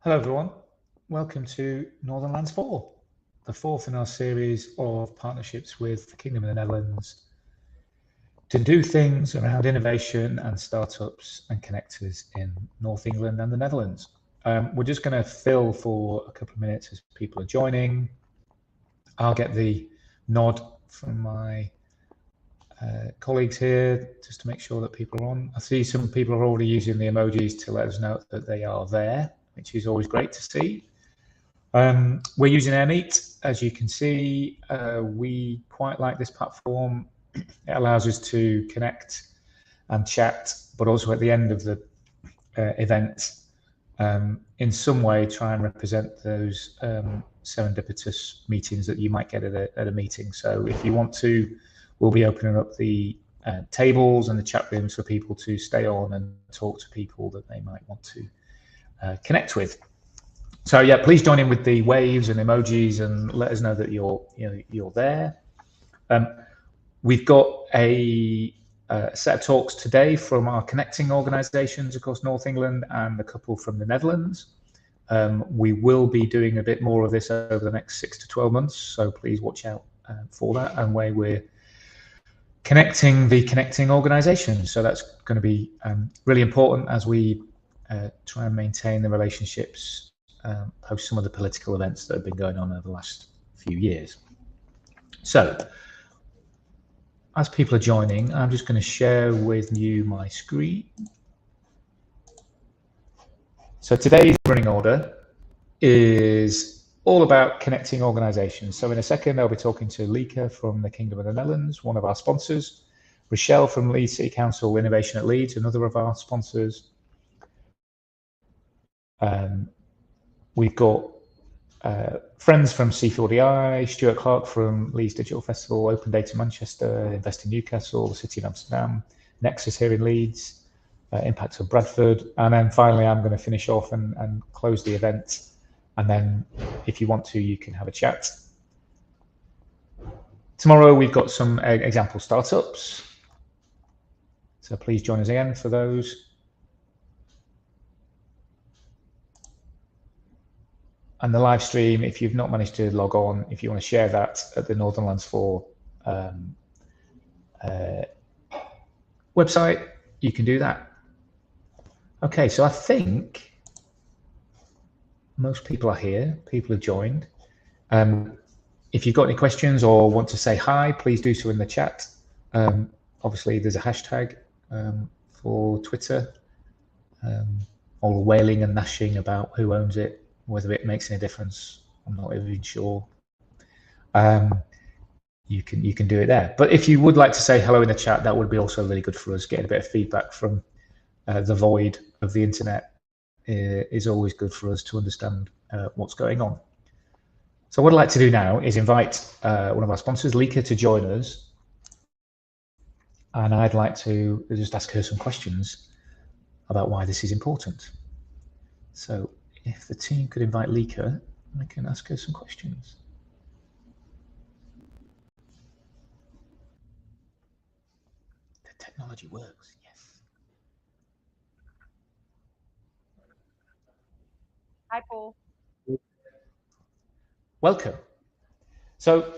Hello everyone, welcome to Northernlands 4, the fourth in our series of partnerships with the Kingdom of the Netherlands to do things around innovation and startups and connectors in North England and the Netherlands. We're just going to fill for a couple of minutes as people are joining. I'll get the nod from my colleagues here just to make sure that people are on. I see some people are already using the emojis to let us know that they are there, which is always great to see. We're using AirMeet. As you can see, we quite like this platform. It allows us to connect and chat, but also at the end of the event, in some way try and represent those serendipitous meetings that you might get at a meeting. So if you want to, we'll be opening up the tables and the chat rooms for people to stay on and talk to people that they might want to connect with. So yeah, please join in with the waves and emojis and let us know that you're there. We've got a set of talks today from our connecting organisations across North England and a couple from the Netherlands. We will be doing a bit more of this over the next 6 to 12 months, so please watch out for that, and where we're connecting the connecting organisations. So that's going to be really important as we try and maintain the relationships post some of the political events that have been going on over the last few years. So as people are joining, I'm just going to share with you my screen. So today's running order is all about connecting organisations. So in a second, I'll be talking to Lika from the Kingdom of the Netherlands, one of our sponsors, Rochelle from Leeds City Council Innovation at Leeds, another of our sponsors. We've got friends from C4DI, Stuart Clark from Leeds Digital Festival, Open Data Manchester, Invest in Newcastle, the City of Amsterdam, Nexus here in Leeds, Impact of Bradford, and then finally I'm going to finish off and close the event, and then if you want to, you can have a chat. Tomorrow we've got some example startups, so please join us again for those. And the live stream, if you've not managed to log on, if you want to share that at the Northernlands 4 website, you can do that. Okay, so I think most people are here. People have joined. If you've got any questions or want to say hi, please do so in the chat. Obviously, there's a hashtag for Twitter. All the wailing and gnashing about who owns it, whether it makes any difference, I'm not even sure. You can do it there. But if you would like to say hello in the chat, that would be also really good for us. Getting a bit of feedback from the void of the internet is always good for us to understand what's going on. So what I'd like to do now is invite one of our sponsors, Lika, to join us. And I'd like to just ask her some questions about why this is important. So if the team could invite Lika, I can ask her some questions. The technology works, yes. Hi, Paul. Welcome. So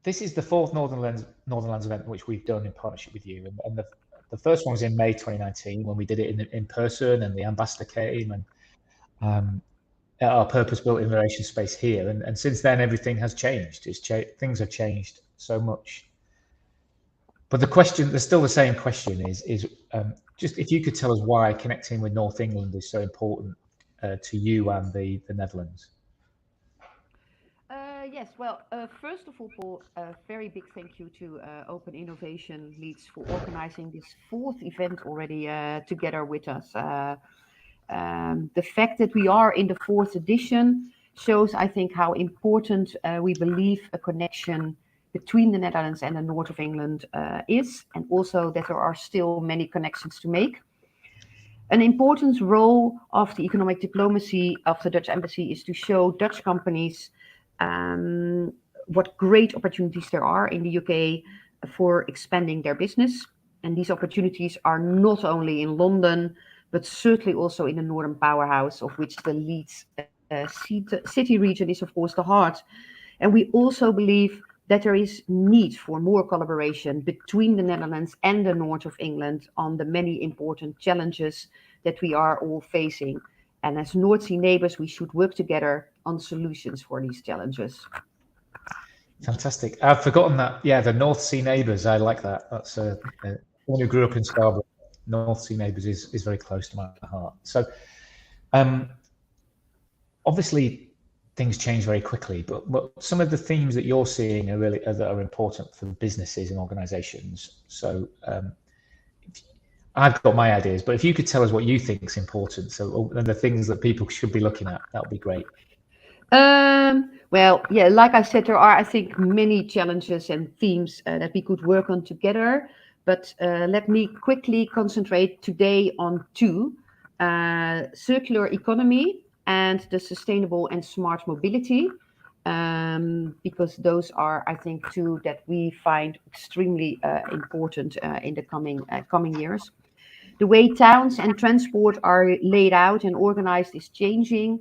this is the fourth Northernlands event which we've done in partnership with you, and the first one was in May 2019 when we did it in person, and the ambassador came, and at our purpose-built innovation space here, and since then everything has changed. Things have changed so much. But the question, there's still the same question, is just if you could tell us why connecting with North England is so important to you and the Netherlands. Yes, well, first of all, Paul, a very big thank you to Open Innovation Leeds for organizing this fourth event already together with us. The fact that we are in the fourth edition shows, I think, how important we believe a connection between the Netherlands and the north of England is, and also that there are still many connections to make. An important role of the economic diplomacy of the Dutch Embassy is to show Dutch companies what great opportunities there are in the UK for expanding their business. And these opportunities are not only in London, but certainly also in the northern powerhouse, of which the Leeds city region is, of course, the heart. And we also believe that there is need for more collaboration between the Netherlands and the north of England on the many important challenges that we are all facing. And as North Sea neighbors, we should work together on solutions for these challenges. Fantastic. I've forgotten that. Yeah, the North Sea neighbours. I like that. That's someone who grew up in Scarborough. North Sea neighbours is very close to my heart. So, obviously, things change very quickly. But some of the themes that you're seeing are really that are important for businesses and organisations. So, I've got my ideas, but if you could tell us what you think is important, so and the things that people should be looking at, that would be great. Well, yeah, like I said, there are, I think, many challenges and themes that we could work on together. But let me quickly concentrate today on two: circular economy and the sustainable and smart mobility, because those are, I think, two that we find extremely important in the coming years. The way towns and transport are laid out and organized is changing.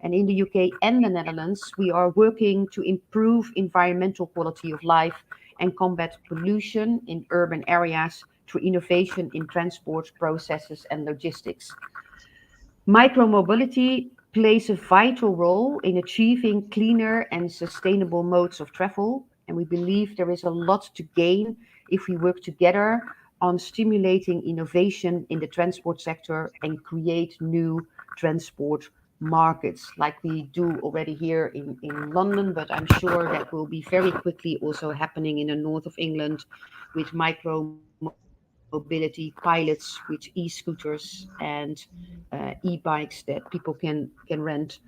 And in the UK and the Netherlands, we are working to improve environmental quality of life and combat pollution in urban areas through innovation in transport processes and logistics. Micromobility plays a vital role in achieving cleaner and sustainable modes of travel, and we believe there is a lot to gain if we work together on stimulating innovation in the transport sector and create new transport markets like we do already here in London, but I'm sure that will be very quickly also happening in the north of England with micro mobility pilots with e-scooters and e-bikes that people can rent.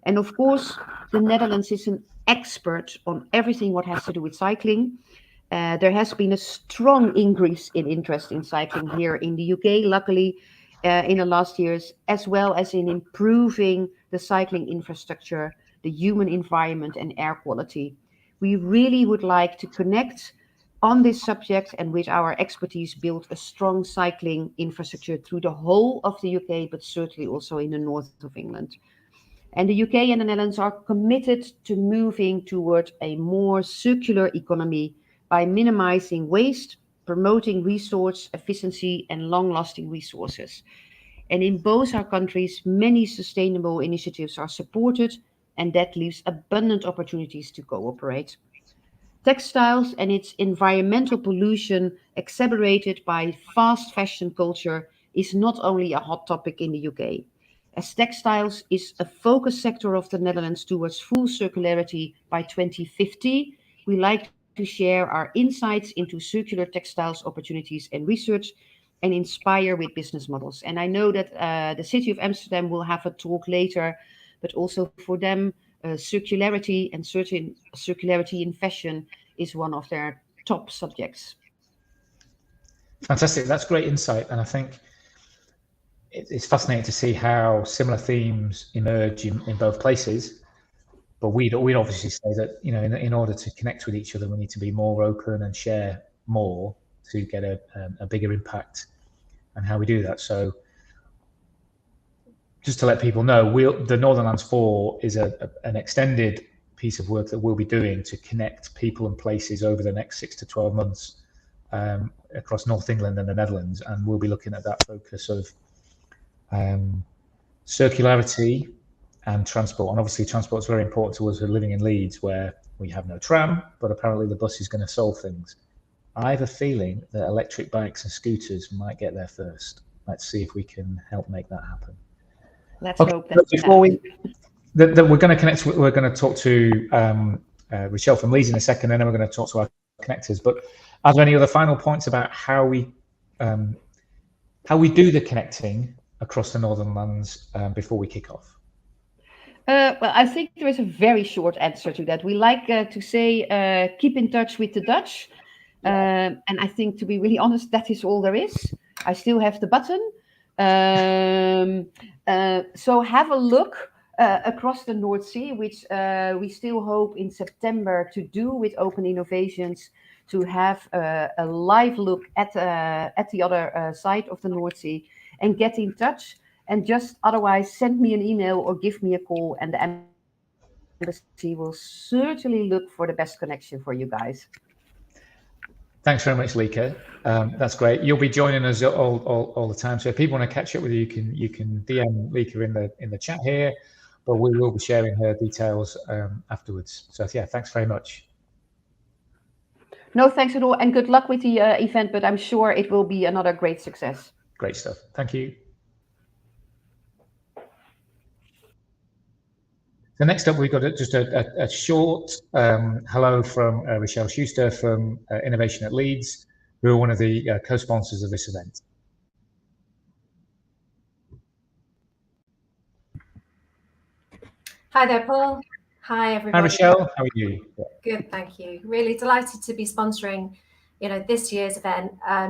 And of course, the Netherlands is an expert on everything what has to do with cycling. There has been a strong increase in interest in cycling here in the UK, luckily, in the last years, as well as in improving the cycling infrastructure, the human environment, and air quality. We really would like to connect on this subject and with our expertise build a strong cycling infrastructure through the whole of the UK, but certainly also in the north of England. And the UK and the Netherlands are committed to moving toward a more circular economy by minimizing waste, promoting resource efficiency and long-lasting resources. And in both our countries, many sustainable initiatives are supported, and that leaves abundant opportunities to cooperate. Textiles and its environmental pollution, exacerbated by fast fashion culture, is not only a hot topic in the UK. As textiles is a focus sector of the Netherlands towards full circularity by 2050, we like to share our insights into circular textiles opportunities and research and inspire with business models. And I know that the City of Amsterdam will have a talk later, but also for them, circularity and certain circularity in fashion is one of their top subjects. Fantastic. That's great insight. And I think it's fascinating to see how similar themes emerge in both places. But we'd obviously say that, you know, in order to connect with each other, we need to be more open and share more to get a bigger impact and how we do that. So just to let people know, the Northernlands 4 is an extended piece of work that we'll be doing to connect people and places over the next 6 to 12 months across North England and the Netherlands. And we'll be looking at that focus of circularity and transport. And obviously transport is very important to us who are living in Leeds, where we have no tram, but apparently the bus is going to solve things. I have a feeling that electric bikes and scooters might get there first. Let's see if we can help make that happen. Let's hope that. Before we're going to connect, we're going to talk to Rochelle from Leeds in a second, and then we're going to talk to our connectors. But are there any other final points about how we do the connecting across the Northernlands before we kick off? Well, I think there is a very short answer to that. We like to say, keep in touch with the Dutch. And I think, to be really honest, that is all there is. I still have the button. So have a look across the North Sea, which we still hope in September to do with Open Innovations, to have a live look at the other side of the North Sea. and get in touch. And just otherwise send me an email or give me a call, and the embassy will certainly look for the best connection for you guys. Thanks very much, Lika. That's great. You'll be joining us all the time. So if people want to catch up with you, you can DM Lika in the chat here, but we will be sharing her details afterwards. So yeah, thanks very much. No, thanks at all, and good luck with the event. But I'm sure it will be another great success. Great stuff. Thank you. So next up, we've got just a short hello from Rochelle Schuster from Innovation at Leeds, who are one of the co-sponsors of this event. Hi there, Paul. Hi, everybody. Hi, Rochelle. How are you? Good, thank you. Really delighted to be sponsoring, this year's event. A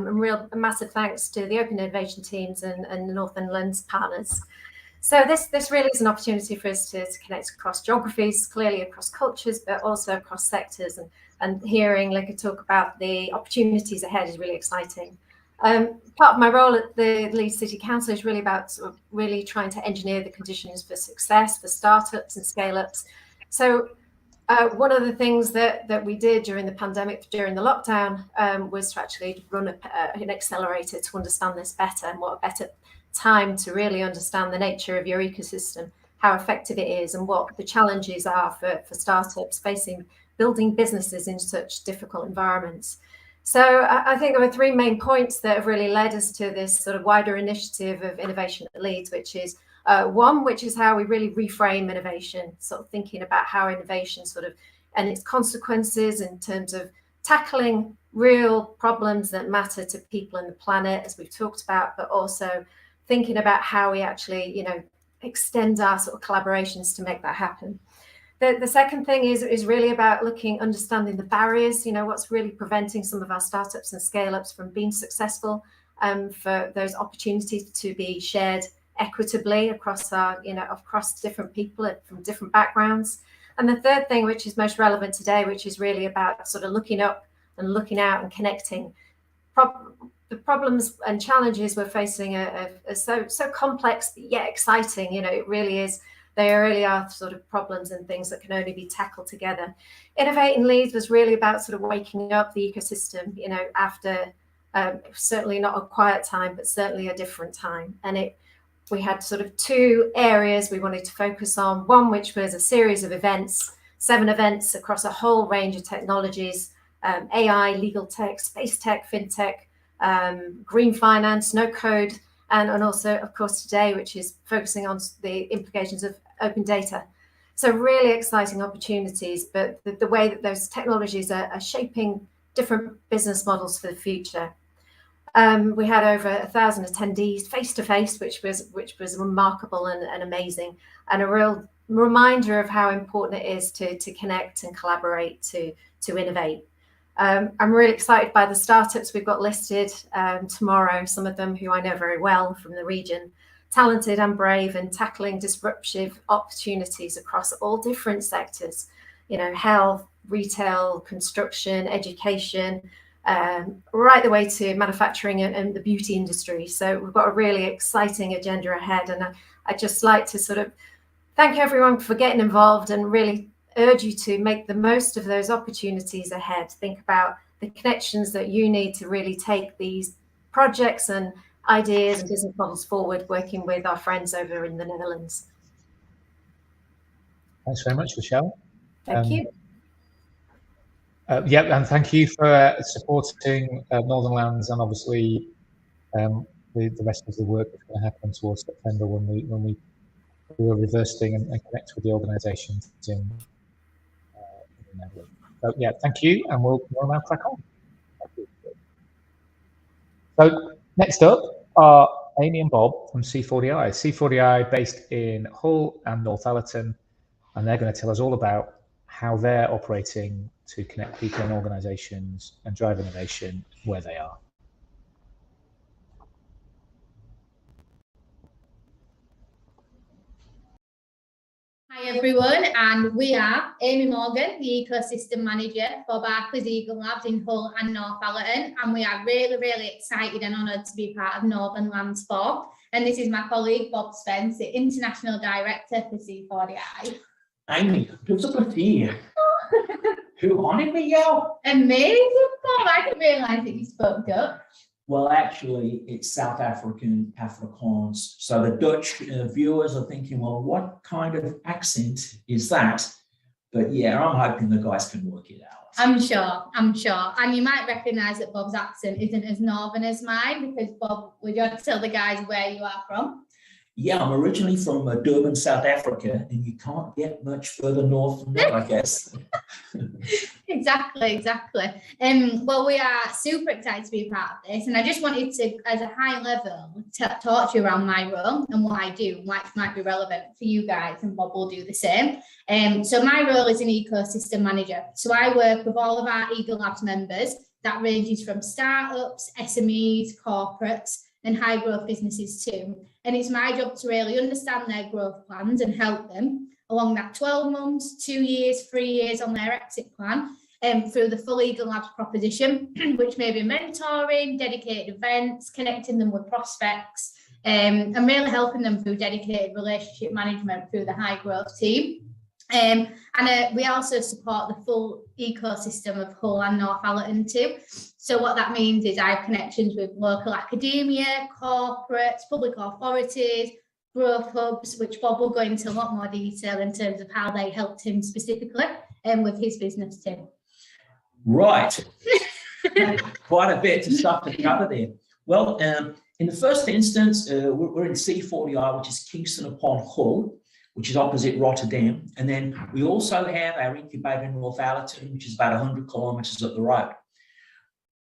massive thanks to the Open Innovation teams and the Northernlands partners. So this really is an opportunity for us to connect across geographies, clearly across cultures, but also across sectors. And hearing Lika talk about the opportunities ahead is really exciting. Part of my role at the Leeds City Council is really about really trying to engineer the conditions for success for startups and scale-ups. So one of the things that we did during the pandemic, during the lockdown, was to actually run an accelerator to understand this better, and what a better time to really understand the nature of your ecosystem, how effective it is, and what the challenges are for startups building businesses in such difficult environments. So I think there were three main points that have really led us to this sort of wider initiative of Innovation at Leeds, which is one, which is how we really reframe innovation, sort of thinking about how innovation and its consequences in terms of tackling real problems that matter to people and the planet, as we've talked about, but also thinking about how we actually, extend our sort of collaborations to make that happen. The second thing is really about understanding the barriers, what's really preventing some of our startups and scale-ups from being successful, for those opportunities to be shared equitably across across different people from different backgrounds. And the third thing, which is most relevant today, which is really about sort of looking up and looking out and connecting. The problems and challenges we're facing are so complex, but yet exciting. It really is. They really are sort of problems and things that can only be tackled together. Innovate in Leeds was really about sort of waking up the ecosystem, after certainly not a quiet time, but certainly a different time. And we had sort of two areas we wanted to focus on. One, which was a series of events, 7 events across a whole range of technologies, AI, legal tech, space tech, fintech, green finance, no code, and also, of course, today, which is focusing on the implications of open data. So really exciting opportunities, but the way that those technologies are shaping different business models for the future. We had over 1,000 attendees face-to-face, which was remarkable and amazing, and a real reminder of how important it is to connect and collaborate to innovate. I'm really excited by the startups we've got listed tomorrow, some of them who I know very well from the region, talented and brave and tackling disruptive opportunities across all different sectors, health, retail, construction, education, right the way to manufacturing and the beauty industry. So we've got a really exciting agenda ahead, and I'd just like to sort of thank everyone for getting involved and really urge you to make the most of those opportunities ahead. Think about the connections that you need to really take these projects and ideas and business models forward, working with our friends over in the Netherlands. Thanks very much, Michelle. Thank you. And thank you for supporting Northernlands, and obviously the rest of the work that's going to happen towards September when we do a reverse thing and connect with the organisations in the Netherlands. So yeah, thank you, and we'll now crack on. So next up are Amy and Bob from C40i. C40i based in Hull and Northallerton, and they're going to tell us all about how they're operating to connect people and organisations and drive innovation where they are. Hi everyone, and we are Amy Morgan, the Ecosystem Manager for Barclays Eagle Labs in Hull and Northallerton, and we are really excited and honoured to be part of Northernlands 4. And this is my colleague, Bob Spence, the International Director for C40I. Amy, good to see you. Who honoured me, yo? Amazing, Bob. I didn't realise that you spoke Dutch. Well, actually, it's South African Afrikaans. So the Dutch viewers are thinking, well, what kind of accent is that? But yeah, I'm hoping the guys can work it out. I'm sure. And you might recognise that Bob's accent isn't as northern as mine, because Bob, would you like to tell the guys where you are from? Yeah, I'm originally from Durban, South Africa, and you can't get much further north than that, I guess. Exactly. Well, we are super excited to be a part of this, and I just wanted to, as a high level, talk to you around my role and what I do, which might be relevant for you guys, and Bob will do the same. So my role is an ecosystem manager. So I work with all of our Eagle Labs members. That ranges from startups, SMEs, corporates, and high growth businesses too. And it's my job to really understand their growth plans and help them along that 12 months, 2 years, 3 years on their exit plan, through the full Eagle Labs proposition, which may be mentoring, dedicated events, connecting them with prospects, and really helping them through dedicated relationship management through the high growth team. We also support the full ecosystem of Hull and Northern too. So what that means is I have connections with local academia, corporates, public authorities, growth hubs, which Bob will go into a lot more detail in terms of how they helped him specifically with his business too. Right. Quite a bit of stuff to cover there. Well, in the first instance, we're in C40I, which is Kingston upon Hull, which is opposite Rotterdam. And then we also have our incubator in Northallerton, which is about 100 kilometres up the road.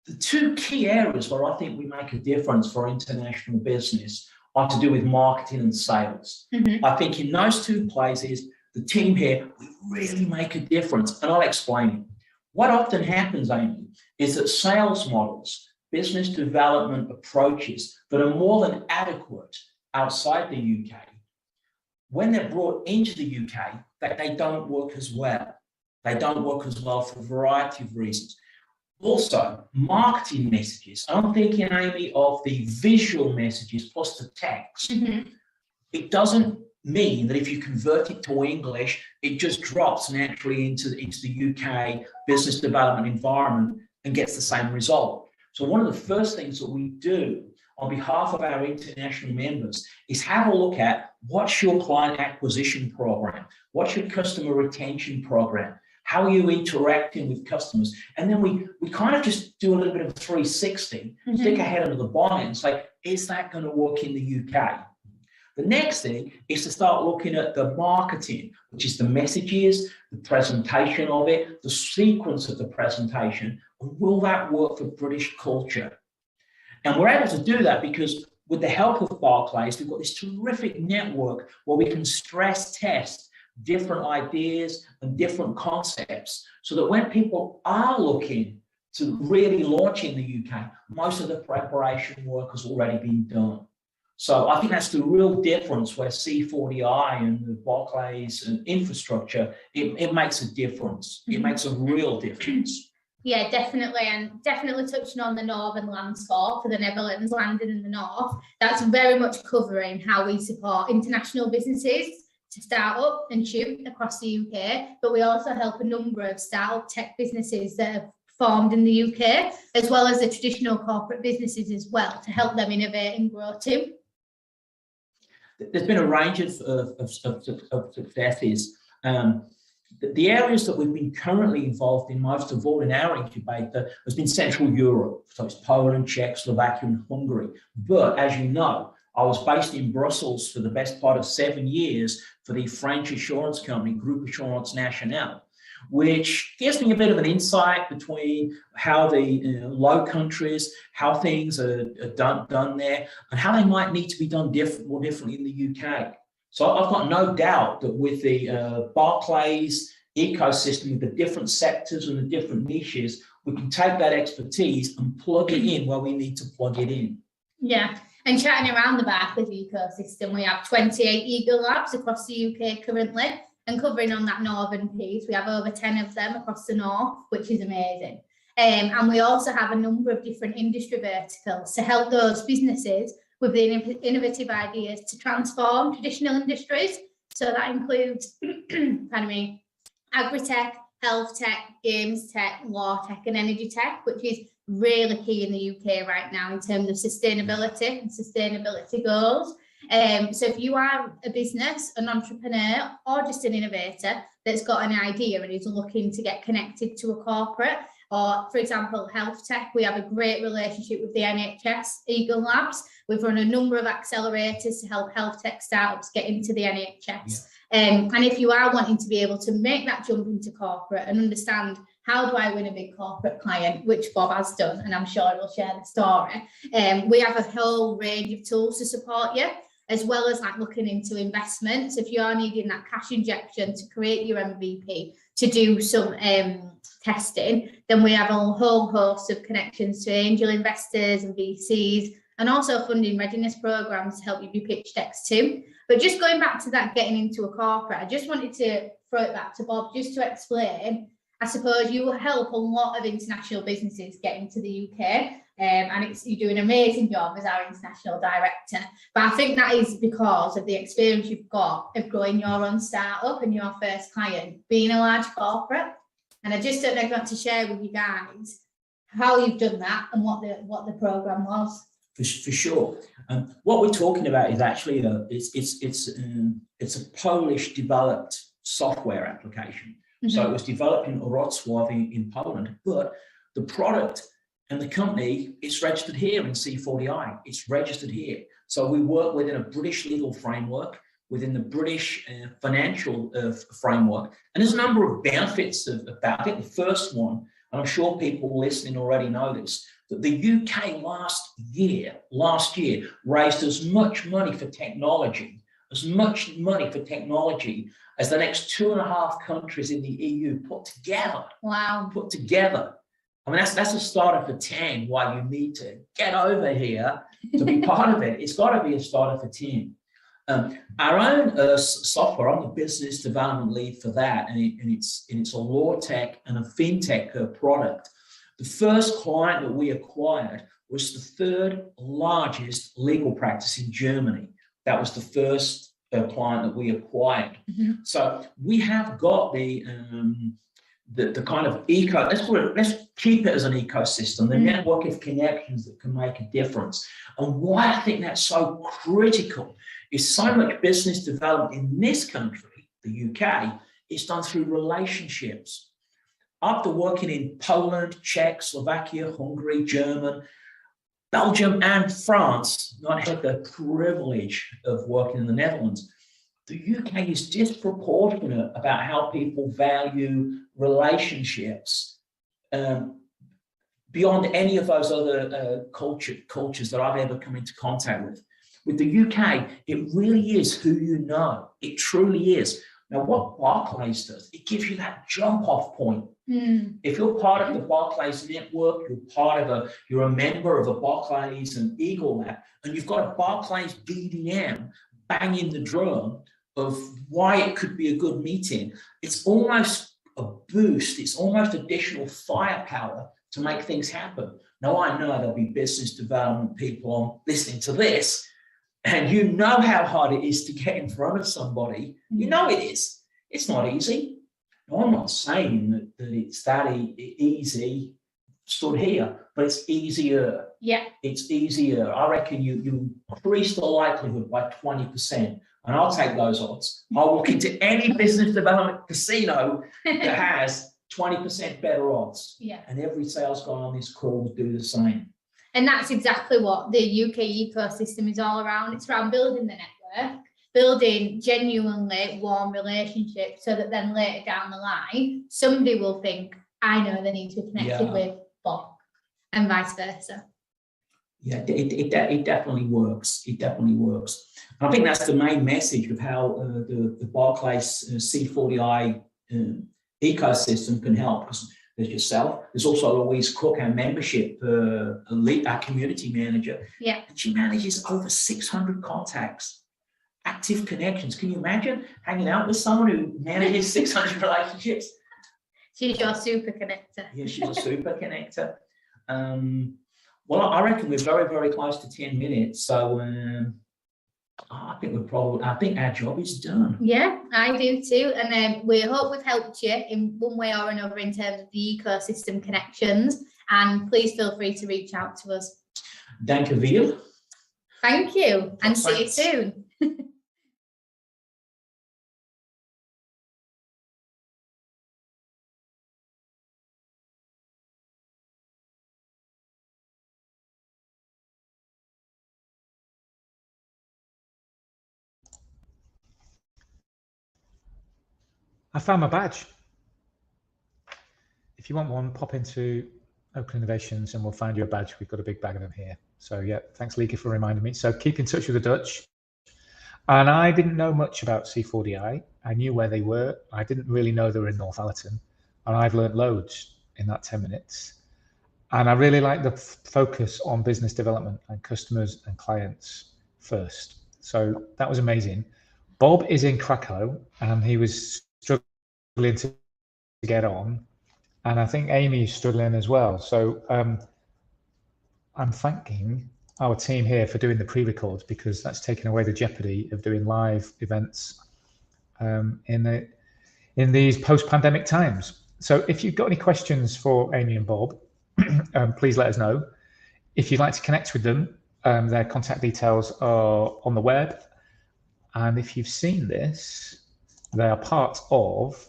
The two key areas where I think we make a difference for international business are to do with marketing and sales. Mm-hmm. I think in those two places, the team here, we really make a difference. And I'll explain it. What often happens, Amy, is that sales models, business development approaches that are more than adequate outside the UK, when they're brought into the UK, that they don't work as well. They don't work as well for a variety of reasons. Also, marketing messages. I'm thinking, Amy, of the visual messages plus the text. Mm-hmm. It doesn't mean that if you convert it to English, it just drops naturally into the UK business development environment and gets the same result. So one of the first things that we do on behalf of our international members is have a look at what's your client acquisition program, what's your customer retention program, how are you interacting with customers? And then we kind of just do a little bit of a 360, stick a head under the bonnet and say, is that going to work in the UK? The next thing is to start looking at the marketing, which is the messages, the presentation of it, the sequence of the presentation, and will that work for British culture? And we're able to do that because with the help of Barclays, we've got this terrific network where we can stress test different ideas and different concepts so that when people are looking to really launch in the UK, most of the preparation work has already been done. So I think that's the real difference where C40I and the Barclays and infrastructure, it makes a difference. It makes a real difference. Yeah, definitely. And definitely touching on the Northernlands for the Netherlands landing in the north, that's very much covering how we support international businesses to start up and shoot across the UK. But we also help a number of startup tech businesses that have formed in the UK, as well as the traditional corporate businesses as well, to help them innovate and grow too. There's been a range of successes. The areas that we've been currently involved in, most of all in our incubator, has been Central Europe. So it's Poland, Czech, Slovakia, and Hungary. But as you know, I was based in Brussels for the best part of 7 years for the French insurance company, Groupe Assurance Nationale, which gives me a bit of an insight between how the low countries, how things are done there, and how they might need to be done more differently in the UK. So I've got no doubt that with the Barclays ecosystem, with the different sectors and the different niches, we can take that expertise and plug it in where we need to plug it in. Yeah, and chatting around the Barclays ecosystem, we have 28 Eagle Labs across the UK currently, and covering on that northern piece, we have over 10 of them across the north, which is amazing. And we also have a number of different industry verticals to help those businesses with the innovative ideas to transform traditional industries. So that includes, pardon me, agri-tech, health tech, games tech, law tech, and energy tech, which is really key in the UK right now in terms of sustainability and sustainability goals. So if you are a business, an entrepreneur, or just an innovator that's got an idea and is looking to get connected to a corporate, or for example, health tech, we have a great relationship with the NHS Eagle Labs. We've run a number of accelerators to help health tech startups get into the NHS. And if you are wanting to be able to make that jump into corporate and understand how do I win a big corporate client, which Bob has done, and I'm sure he'll share the story, we have a whole range of tools to support you, as well as like looking into investments. If you are needing that cash injection to create your MVP, to do some testing, then we have a whole host of connections to angel investors and VCs, and also funding readiness programs to help you do pitch decks too. But just going back to that, getting into a corporate, I just wanted to throw it back to Bob just to explain. I suppose you will help a lot of international businesses get into the UK, and you do an amazing job as our international director. But I think that is because of the experience you've got of growing your own startup and your first client being a large corporate. And I just don't know if you want to share with you guys how you've done that and what the program was. For sure. What we're talking about is actually it's a Polish developed software application. So it was developed in Wrocław in Poland, but the product and the company is registered here in C40I. It's registered here. So we work within a British legal framework, within the British financial framework. And there's a number of benefits of that. I think the first one, and I'm sure people listening already know this, that the UK last year raised as much money for technology as the next 2.5 countries in the EU put together. Wow. Put together. I mean, that's a starter for 10. Why you need to get over here to be part of it. It's got to be a starter for 10. Our own software, I'm the business development lead for that, and it's a law tech and a fintech product. The first client that we acquired was the 3rd largest legal practice in Germany. That was the first client that we acquired. So we have got the kind of let's keep it as an ecosystem, the network of connections that can make a difference. And why I think that's so critical is so much business development in this country, the UK, is done through relationships. After working in Poland, Czech, Slovakia, Hungary, German, Belgium, and France, I had the privilege of working in the Netherlands. The UK is disproportionate about how people value relationships beyond any of those other cultures that I've ever come into contact with. With the UK, it really is who you know. It truly is. Now, what Barclays does, it gives you that jump-off point. If you're part of the Barclays network, you're a member of a Barclays and Eagle Lab, and you've got a Barclays BDM banging the drum of why it could be a good meeting, it's almost a boost. It's almost additional firepower to make things happen. Now, I know there'll be business development people on listening to this, and you know how hard it is to get in front of somebody. You know it is. It's not easy. Now, I'm not saying that it's that easy stood here, but it's easier. Yeah. It's easier. I reckon you increase the likelihood by 20%. And I'll take those odds. I'll walk into any business development casino that has 20% better odds. Yeah. And every sales guy on this call will do the same. And that's exactly what the UK ecosystem is all around. It's around building the network, building genuinely warm relationships so that then later down the line, somebody will think, I know they need to be connected with Bob, and vice versa. Yeah, it definitely works. It definitely works. And I think that's the main message of how the Barclays C40I ecosystem can help. Because there's yourself. There's also Louise Cook, our membership, our community manager. Yeah. And she manages over 600 contacts, active connections. Can you imagine hanging out with someone who manages 600 relationships? She's your super connector. Yeah, she's a super connector. Well, I reckon we're very, very close to 10 minutes. So I think our job is done. Yeah, I do too. And we hope we've helped you in one way or another in terms of the ecosystem connections. And please feel free to reach out to us. Dankjewel. Thank you, and see you soon. I found my badge. If you want one, pop into Open Innovations and we'll find you a badge. We've got a big bag of them here. So yeah, thanks Lika for reminding me. So keep in touch with the Dutch. And I didn't know much about C4DI. I knew where they were. I didn't really know they were in Northallerton. And I've learned loads in that 10 minutes. And I really like the focus on business development and customers and clients first. So that was amazing. Bob is in Krakow and he was struggling to get on. And I think Amy is struggling as well. So I'm thanking our team here for doing the pre-records, because that's taken away the jeopardy of doing live events in these post-pandemic times. So if you've got any questions for Amy and Bob, please let us know. If you'd like to connect with them, their contact details are on the web. And if you've seen this, they are part of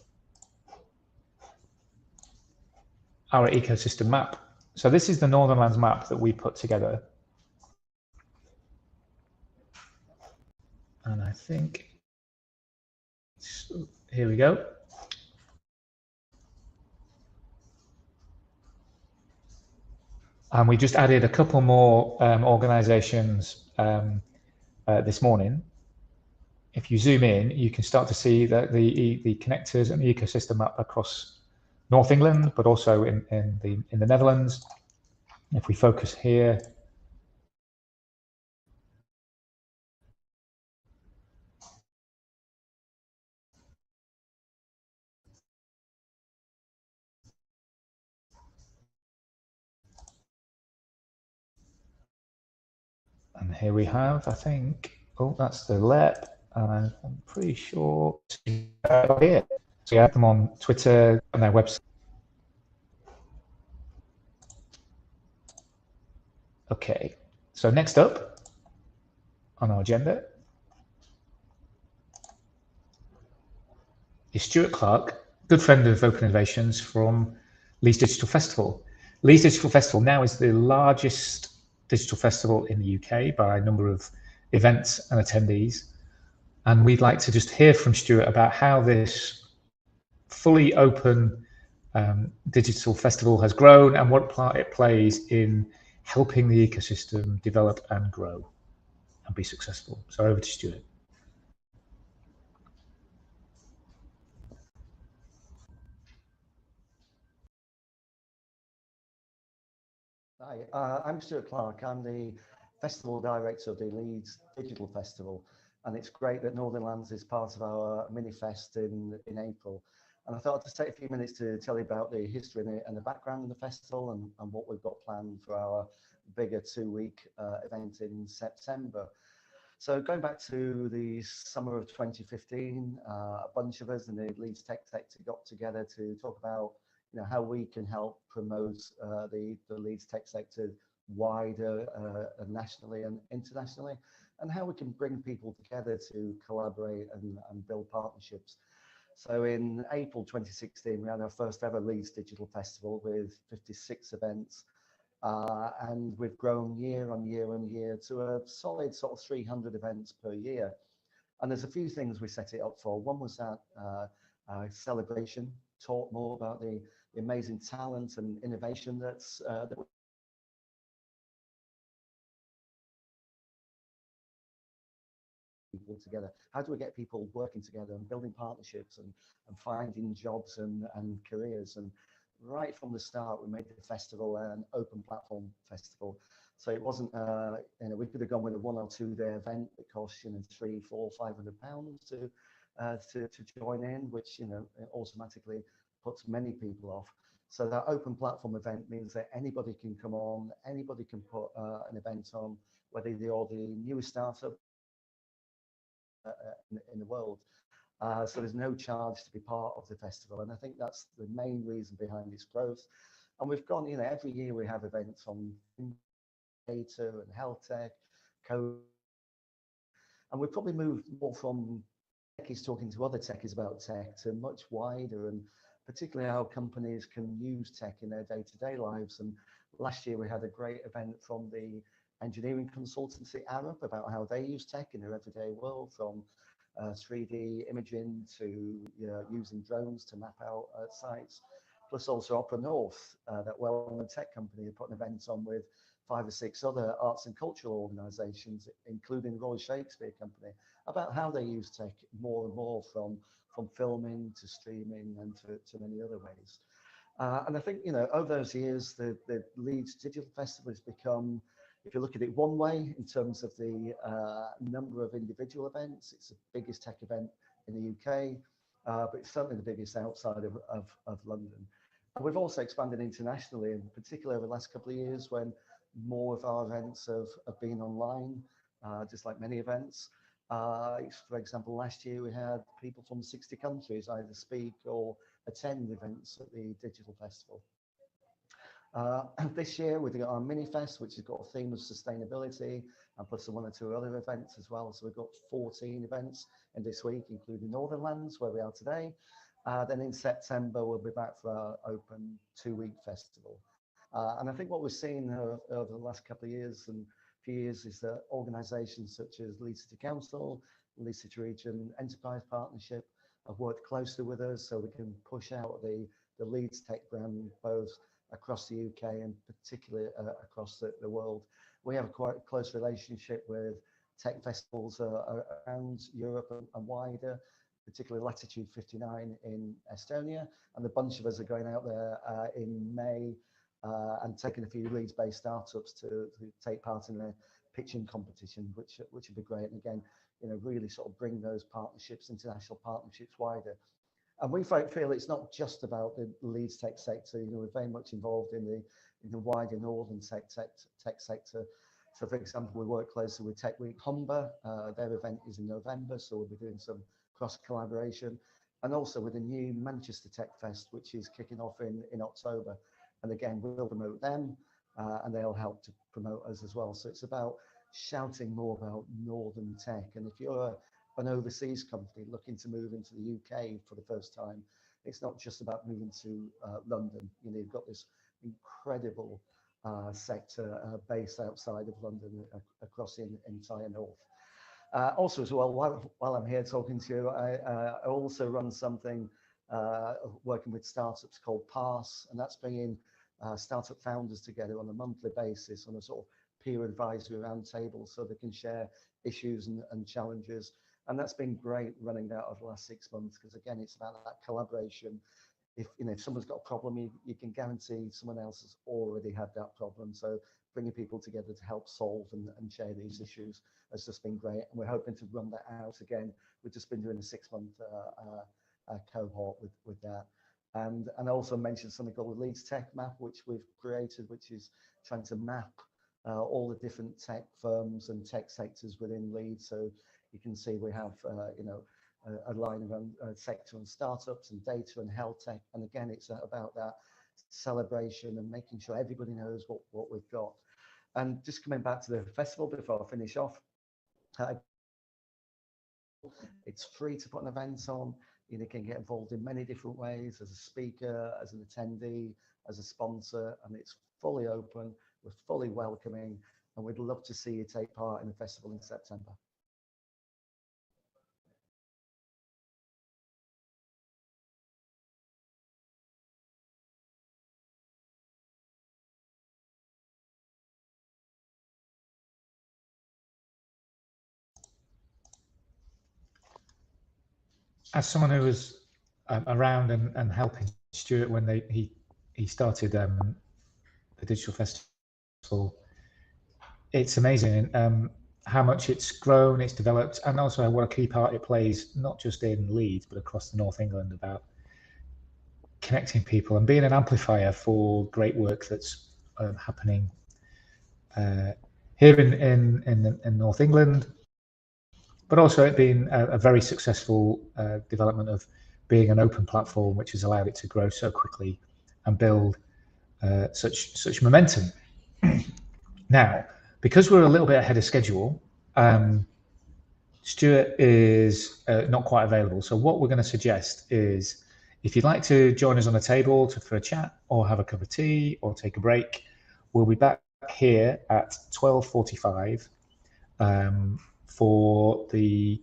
our ecosystem map. So this is the Northernlands map that we put together. And I think, here we go. And we just added a couple more organizations this morning. If you zoom in, you can start to see that the connectors and the ecosystem map across North England, but also in the Netherlands. If we focus here, and here we have, I think, oh, that's the LEP, and I'm pretty sure here. So you have them on Twitter and their website. Okay, so next up on our agenda is Stuart Clark, good friend of Open Innovations from Leeds Digital Festival. Leeds Digital Festival now is the largest digital festival in the UK by a number of events and attendees. And we'd like to just hear from Stuart about how this fully open digital festival has grown and what part it plays in helping the ecosystem develop and grow and be successful. So over to Stuart. Hi, I'm Stuart Clark. I'm the Festival Director of the Leeds Digital Festival, and it's great that Northernlands is part of our mini-fest in April. And I thought I'd just take a few minutes to tell you about the history and the background of the festival and what we've got planned for our bigger 2-week event in September. So going back to the summer of 2015, a bunch of us in the Leeds Tech sector got together to talk about how we can help promote the Leeds tech sector wider nationally and internationally, and how we can bring people together to collaborate and build partnerships. So in April 2016, we had our first ever Leeds Digital Festival with 56 events, and we've grown year on year on year to a solid sort of 300 events per year. And there's a few things we set it up for. One was that celebration, talk more about the amazing talent and innovation that people together. How do we get people working together and building partnerships and finding jobs and careers? And right from the start, we made the festival an open platform festival. So it wasn't, we could have gone with a 1 or 2 day event that cost, £300, £400, £500 to join in, which, automatically puts many people off. So that open platform event means that anybody can come on, anybody can put an event on, whether you're the newest startup in the world. So there's no charge to be part of the festival. And I think that's the main reason behind its growth. And we've gone, every year we have events on data and health tech, code. And we've probably moved more from techies talking to other techies about tech to much wider, and particularly how companies can use tech in their day-to-day lives. And last year we had a great event from the engineering consultancy Arup about how they use tech in their everyday world, from 3D imaging to using drones to map out sites. Plus also Opera North, that well-known tech company, put an event on with 5 or 6 other arts and cultural organisations, including Royal Shakespeare Company, about how they use tech more and more, from filming to streaming and to many other ways. And I think, over those years, the Leeds Digital Festival has become, if you look at it one way, in terms of the number of individual events, it's the biggest tech event in the UK, but it's certainly the biggest outside of London. And we've also expanded internationally, in particular over the last couple of years, when more of our events have been online, just like many events. For example, last year we had people from 60 countries either speak or attend events at the Digital Festival. This year we've got our mini fest, which has got a theme of sustainability, and plus 1 or 2 other events as well. So we've got 14 events in this week, including Northernlands, where we are today. Then in September we'll be back for our open 2-week festival. And I think what we've seen over the last couple of years and few years is that organisations such as Leeds City Council, Leeds City Region Enterprise Partnership have worked closely with us, so we can push out the Leeds Tech brand both across the UK and particularly across the world. We have a quite close relationship with tech festivals around Europe and wider, particularly Latitude 59 in Estonia, and a bunch of us are going out there in May and taking a few Leeds-based startups to take part in their pitching competition, which would be great. And again, really sort of bring those partnerships, international partnerships, wider. And we feel it's not just about the Leeds tech sector. We're very much involved in the wider northern tech sector. So, for example, we work closely with Tech Week Humber. Their event is in November, so we'll be doing some cross collaboration, and also with the new Manchester Tech Fest, which is kicking off in October. And again, we'll promote them, and they'll help to promote us as well. So it's about shouting more about Northern tech. And if you're an overseas company looking to move into the UK for the first time, it's not just about moving to London. You've got this incredible sector based outside of London across the entire north. Also as well, while I'm here talking to you, I also run something working with startups called Pass, and that's bringing startup founders together on a monthly basis on a sort of peer advisory roundtable, so they can share issues and challenges. And that's been great running that over the last 6 months, because again, it's about that collaboration. If someone's got a problem, you can guarantee someone else has already had that problem. So bringing people together to help solve and share these issues has just been great. And we're hoping to run that out again. We've just been doing a 6-month cohort with that. And I also mentioned something called the Leeds Tech Map, which we've created, which is trying to map all the different tech firms and tech sectors within Leeds. So you can see we have, a line around sector and startups and data and health tech. And again, it's about that celebration and making sure everybody knows what we've got. And just coming back to the festival before I finish off, it's free to put an event on. You can get involved in many different ways, as a speaker, as an attendee, as a sponsor, and it's fully open. We're fully welcoming, and we'd love to see you take part in the festival in September. As someone who was around and helping Stuart when he started the Digital Festival, it's amazing how much it's grown, it's developed, and also what a key part it plays, not just in Leeds, but across the North England, about connecting people and being an amplifier for great work that's happening here in North England, but also it being a very successful development of being an open platform, which has allowed it to grow so quickly and build such momentum. Now, because we're a little bit ahead of schedule, Stuart is not quite available. So what we're going to suggest is, if you'd like to join us on a table for a chat or have a cup of tea or take a break, we'll be back here at 12:45 for the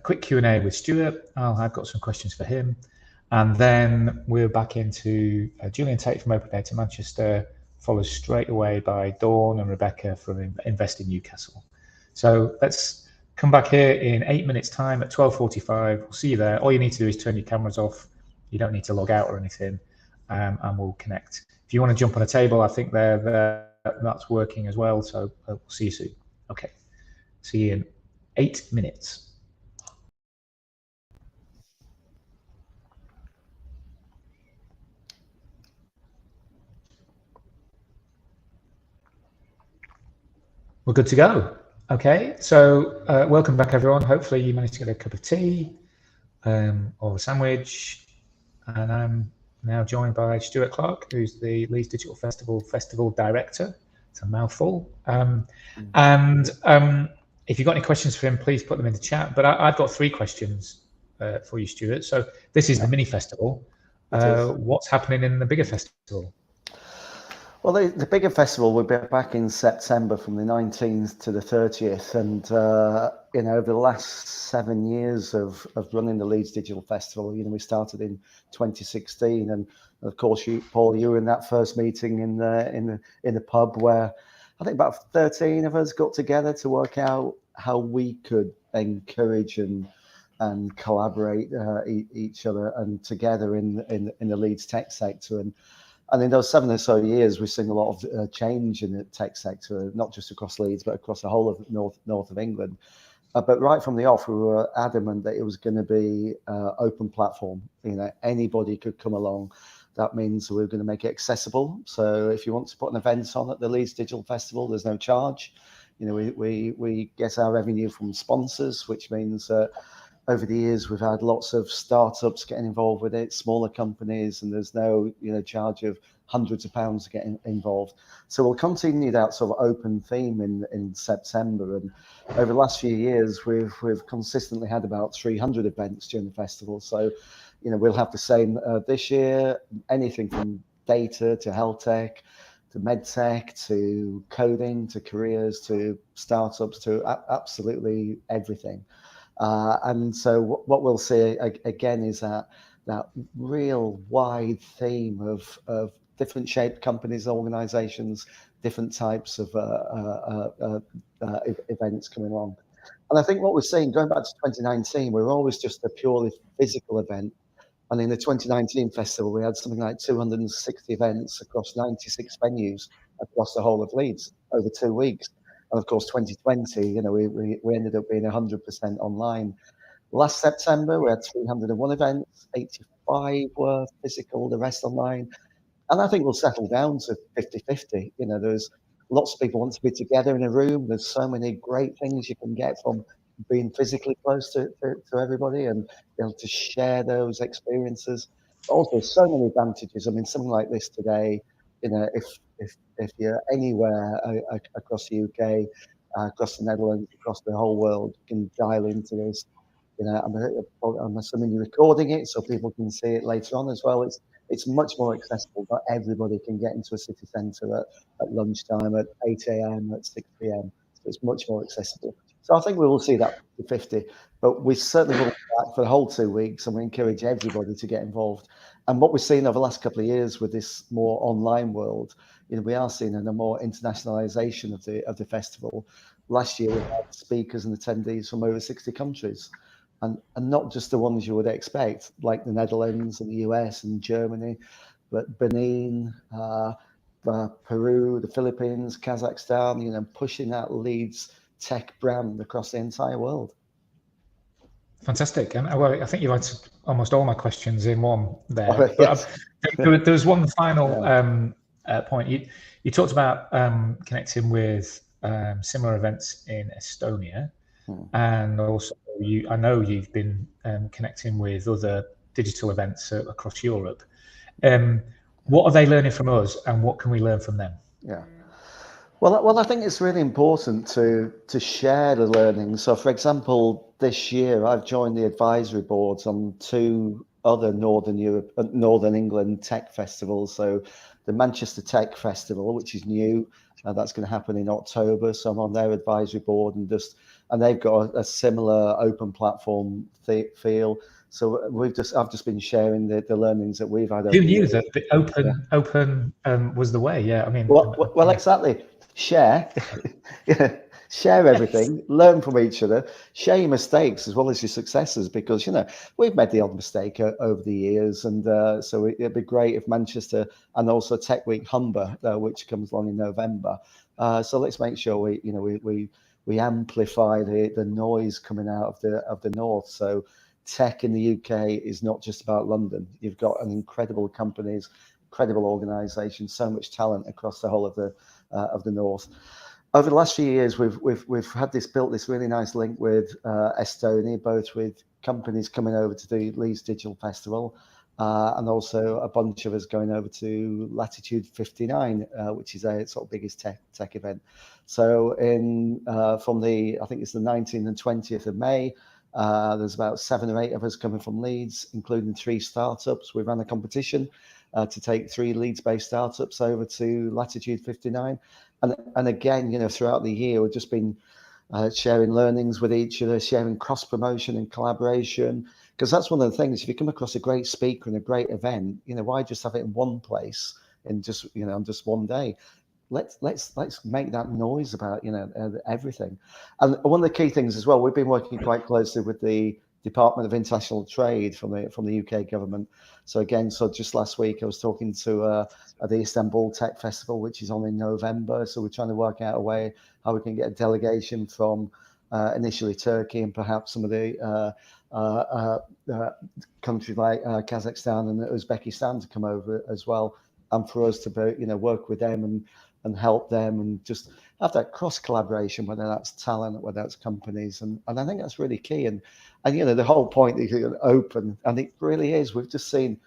quick Q&A with Stuart. I've got some questions for him. And then we're back into Julian Tate from Open Data Manchester, followed straight away by Dawn and Rebecca from Invest in Newcastle. So let's come back here in 8 minutes time at 12:45. We'll see you there. All you need to do is turn your cameras off. You don't need to log out or anything, and we'll connect. If you want to jump on a table, I think that's working as well. So we'll see you soon. Okay, see you in 8 minutes. We're good to go. Okay, so welcome back, everyone. Hopefully you managed to get a cup of tea or a sandwich. And I'm now joined by Stuart Clark, who's the Leeds Digital Festival Director. It's a mouthful. And if you've got any questions for him, please put them in the chat. But I've got 3 questions for you, Stuart. So this is the mini festival. What's happening in the bigger festival? Well, the bigger festival will be back in September from the 19th to the 30th. And, over the last 7 years of running the Leeds Digital Festival, we started in 2016. And of course, Paul, you were in that first meeting in the pub where I think about 13 of us got together to work out how we could encourage and collaborate each other and together in the Leeds tech sector. And in those 7 or so years, we've seen a lot of change in the tech sector, not just across Leeds, but across the whole of north of England. But right from the off, we were adamant that it was going to be open platform. Anybody could come along. That means we're going to make it accessible. So if you want to put an event on at the Leeds Digital Festival, there's no charge. We get our revenue from sponsors, which means over the years, we've had lots of startups getting involved with it, smaller companies, and there's no charge of hundreds of pounds to get involved. So we'll continue that sort of open theme in September. And over the last few years, we've consistently had about 300 events during the festival. So, we'll have the same this year. Anything from data to health tech, to med tech, to coding, to careers, to startups, to absolutely everything. And so what we'll see again is that real wide theme of different shaped companies, organizations, different types of events coming along. And I think what we're seeing, going back to 2019, we're always just a purely physical event. And in the 2019 festival, we had something like 260 events across 96 venues across the whole of Leeds over 2 weeks. And of course, 2020, we ended up being 100% online. Last September, we had 301 events, 85 were physical, the rest online. And I think we'll settle down to 50-50. There's lots of people want to be together in a room. There's so many great things you can get from being physically close to everybody and be able to share those experiences. But also, so many advantages. I mean, something like this today, if you're anywhere across the UK, across the Netherlands, across the whole world, you can dial into this. I'm assuming you're recording it so people can see it later on as well. It's much more accessible. Not everybody can get into a city centre at lunchtime, at 8 a.m, at 6 p.m. So it's much more accessible. So I think we will see that 50, but we certainly will be back for the whole 2 weeks, and we encourage everybody to get involved. And what we've seen over the last couple of years with this more online world, we are seeing a more internationalization of the festival. Last year, we had speakers and attendees from over 60 countries, and not just the ones you would expect, like the Netherlands and the US and Germany, but Benin, Peru, the Philippines, Kazakhstan, pushing that Leeds tech brand across the entire world. Fantastic. And well, I think you've answered almost all my questions in one there. Oh, But yes. there was one final point. You talked about connecting with similar events in Estonia, and also I know you've been connecting with other digital events across Europe. What are they learning from us, and what can we learn from them? Yeah. Well, I think it's really important to share the learning. So, for example, this year I've joined the advisory boards on 2 other Northern England tech festivals. So, the Manchester Tech Festival, which is new, that's going to happen in October. So I'm on their advisory board, and they've got a similar open platform feel. So I've just been sharing the learnings that we've had. Who knew that the open was the way? Yeah, I mean, well, exactly. Share, share everything, learn from each other, share your mistakes as well as your successes, because we've made the odd mistake over the years, and so it'd be great if Manchester and also Tech Week Humber, which comes along in November. So let's make sure we amplify the noise coming out of the north. So tech in the UK is not just about London. You've got an incredible companies, incredible organisations, so much talent across the whole of the north. Over the last few years, we've built this really nice link with Estonia, both with companies coming over to the Leeds Digital Festival, and also a bunch of us going over to Latitude 59, which is a sort of biggest tech event. So from I think it's the 19th and 20th of May, there's about 7 or 8 of us coming from Leeds, including 3 startups. We ran a competition to take 3 Leeds-based startups over to Latitude 59. And again, throughout the year, we've just been sharing learnings with each other, sharing cross-promotion and collaboration, because that's one of the things. If you come across a great speaker and a great event, why just have it in one place and just, on just one day? Let's make that noise about, everything. And one of the key things as well, we've been working quite closely with the Department of International Trade from the UK government. So again, just last week I was talking to at the Istanbul Tech Festival, which is on in November. So we're trying to work out a way how we can get a delegation from initially Turkey and perhaps some of the countries like Kazakhstan and Uzbekistan to come over as well, and for us to work with them and help them and just have that cross collaboration, whether that's talent, whether that's companies, and I think that's really key. And the whole point that you're open, and it really is. We've just seen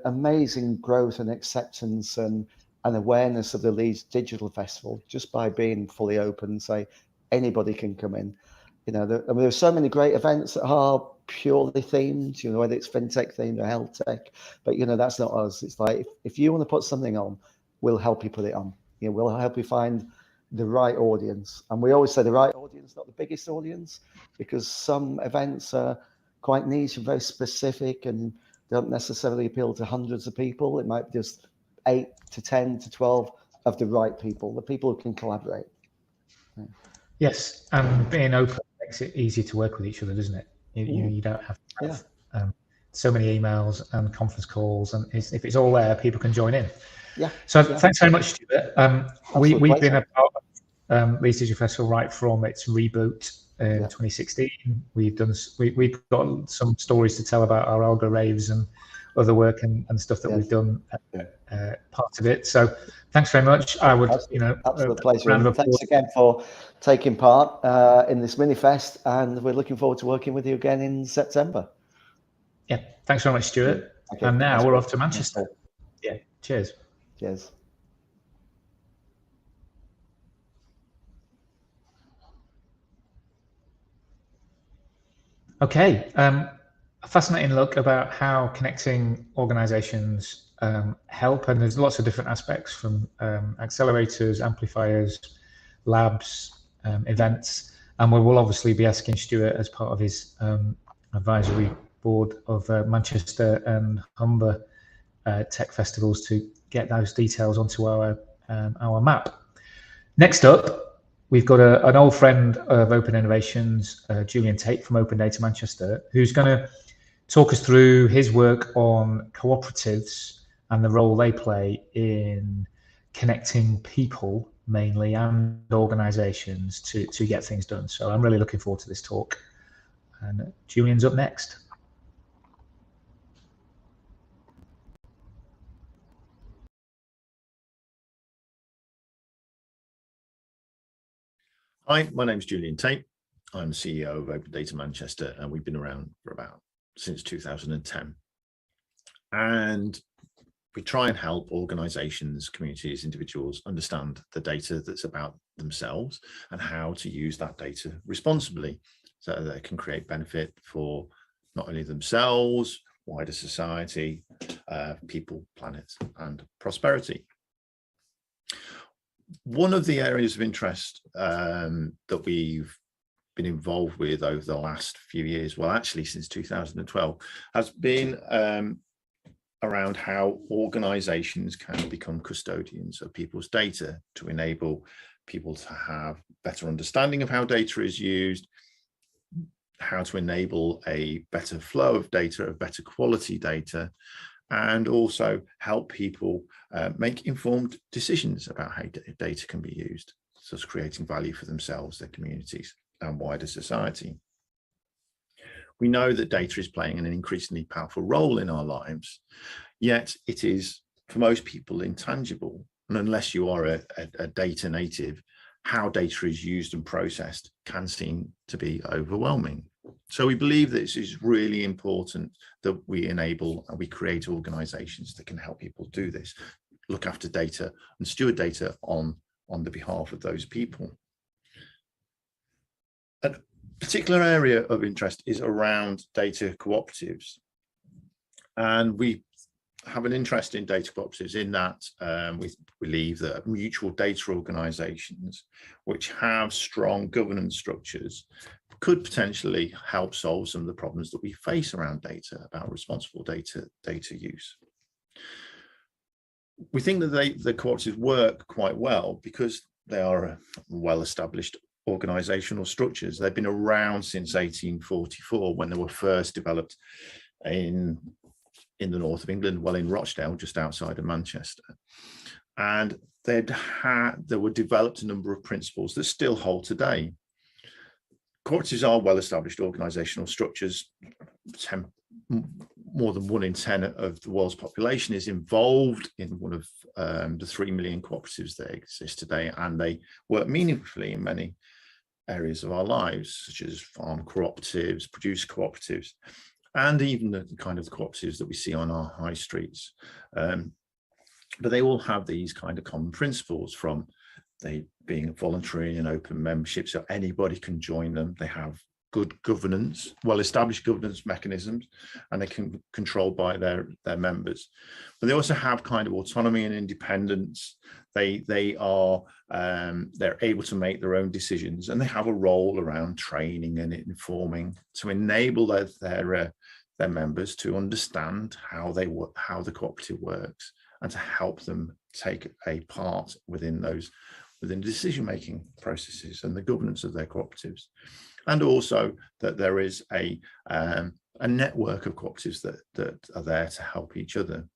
amazing growth and acceptance and awareness of the Leeds Digital Festival just by being fully open. Say anybody can come in. There's so many great events that are purely themed. Whether it's fintech themed or health tech, but that's not us. It's like if you want to put something on, we'll help you put it on. We'll help you find the right audience. And we always say the right audience, not the biggest audience, because some events are quite niche and very specific and don't necessarily appeal to hundreds of people. It might be just 8 to 10 to 12 of the right people, the people who can collaborate. Yes, and being open makes it easy to work with each other, doesn't it? You don't have to have so many emails and conference calls, and if it's all there, people can join in. So thanks very much, Stuart. We've been a part of Leeds Digital Festival right from its reboot in 2016. We've got some stories to tell about our Alga raves and other work and stuff that we've done part of it. So thanks very much. I would, absolute pleasure. And thanks again for taking part in this mini fest, and we're looking forward to working with you again in September. Yeah, thanks very much, Stuart. Okay, and now we're off to Manchester. Yeah, cheers. Cheers. Okay, a fascinating look about how connecting organizations help, and there's lots of different aspects from accelerators, amplifiers, labs, events, and we will obviously be asking Stuart as part of his advisory board of Manchester and Humber tech festivals to get those details onto our map. Next up, we've got an old friend of Open Innovations, Julian Tate from Open Data Manchester, who's going to talk us through his work on cooperatives and the role they play in connecting people mainly and organizations to get things done. So I'm really looking forward to this talk. And Julian's up next. Hi, my name's Julian Tate. I'm CEO of Open Data Manchester, and we've been around for since 2010. And we try and help organizations, communities, individuals understand the data that's about themselves and how to use that data responsibly so that they can create benefit for not only themselves, wider society, people, planet, and prosperity. One of the areas of interest that we've been involved with over the last few years, well, actually since 2012, has been around how organizations can become custodians of people's data to enable people to have better understanding of how data is used, how to enable a better flow of data, of better quality data, and also help people make informed decisions about how data can be used, thus creating value for themselves, their communities, and wider society. We know that data is playing an increasingly powerful role in our lives, yet it is, for most people, intangible. And unless you are a data native, how data is used and processed can seem to be overwhelming. So we believe that this is really important that we enable and we create organizations that can help people do this, look after data and steward data on the behalf of those people. A particular area of interest is around data cooperatives. And we have an interest in data cooperatives in that we believe that mutual data organizations which have strong governance structures could potentially help solve some of the problems that we face around data, about responsible data use. We think that the cooperatives work quite well because they are well-established organizational structures. They've been around since 1844 when they were first developed in the north of England, well, in Rochdale, just outside of Manchester. And there were developed a number of principles that still hold today. Cooperatives are well-established organizational structures. More than 1 in 10 of the world's population is involved in one of the 3 million cooperatives that exist today, and they work meaningfully in many areas of our lives, such as farm cooperatives, producer cooperatives, and even the kind of cooperatives that we see on our high streets. But they all have these kind of common principles, from they being voluntary and open membership, so anybody can join them. They have good governance, well-established governance mechanisms, and they can controlled by their members. But they also have kind of autonomy and independence. They're able to make their own decisions, and they have a role around training and informing to enable their members to understand how the cooperative works, and to help them take a part within decision-making processes and the governance of their cooperatives. And also that there is a network of cooperatives that are there to help each other.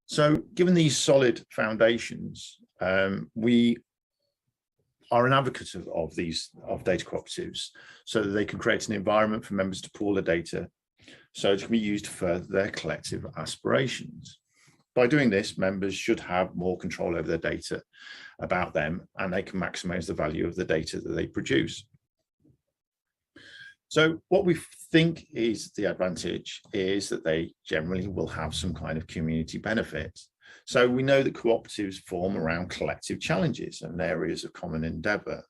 So given these solid foundations, we are an advocate of data cooperatives so that they can create an environment for members to pool their data so it can be used to further their collective aspirations. By doing this, members should have more control over their data about them, and they can maximize the value of the data that they produce. So what we think is the advantage is that they generally will have some kind of community benefit. So we know that cooperatives form around collective challenges and areas of common endeavor.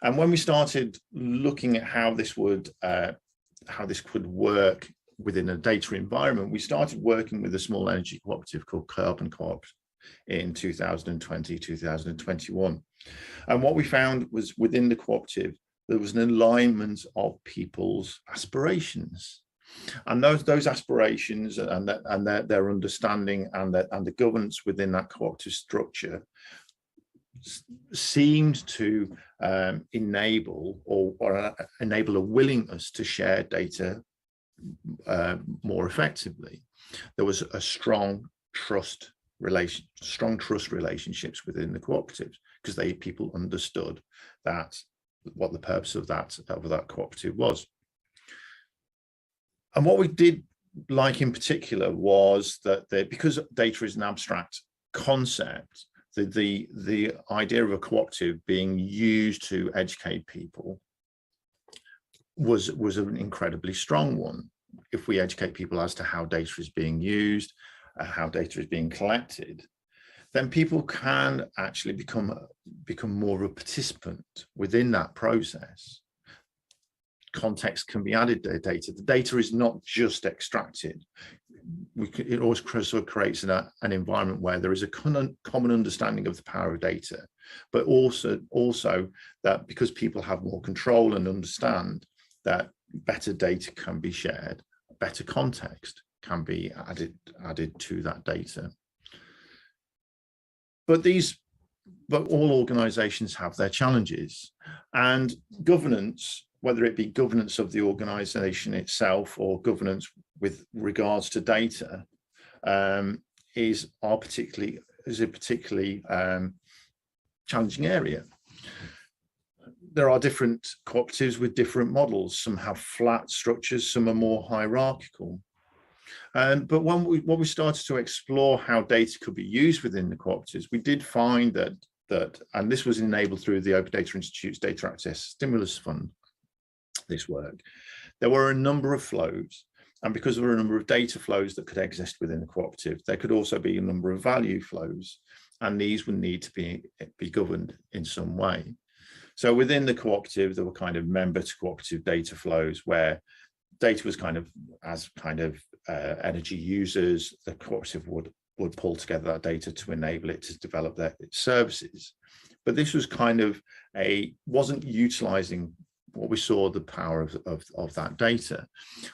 And when we started looking at how this could work within a data environment, we started working with a small energy cooperative called Carbon Co-op in 2020, 2021. And what we found was within the cooperative, there was an alignment of people's aspirations. And those aspirations and their understanding and the governance within that cooperative structure seemed to enable a willingness to share data more effectively. There was a strong trust relationships within the cooperatives, because people understood that what the purpose of that cooperative was. And what we did like in particular was that because data is an abstract concept, the idea of a cooperative being used to educate people was an incredibly strong one. If we educate people as to how data is being used, how data is being collected, then people can actually become more of a participant within that process. Context can be added to data. The data is not just extracted. It also creates an environment where there is a common understanding of the power of data, but also that because people have more control and understand that better data can be shared, better context can be added to that data. But all organizations have their challenges, and governance, whether it be governance of the organization itself or governance with regards to data, is a particularly challenging area. There are different cooperatives with different models. Some have flat structures, some are more hierarchical. But when we started to explore how data could be used within the cooperatives, we did find that, and this was enabled through the Open Data Institute's Data Access Stimulus Fund, this work, there were a number of flows. And because there were a number of data flows that could exist within the cooperative, there could also be a number of value flows, and these would need to be governed in some way. So within the cooperative, there were kind of member to cooperative data flows where data was energy users. The cooperative would pull together that data to enable it to develop its services. But this was wasn't utilizing what we saw the power of that data.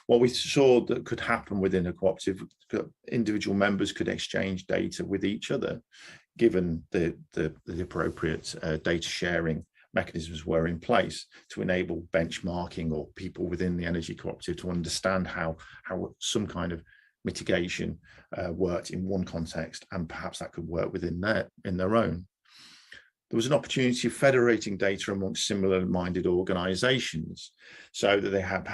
What we saw that could happen within a cooperative, individual members could exchange data with each other, given the appropriate data sharing mechanisms were in place to enable benchmarking, or people within the energy cooperative to understand how some kind of mitigation worked in one context, and perhaps that could work within their own. There was an opportunity of federating data amongst similar-minded organisations, so that they had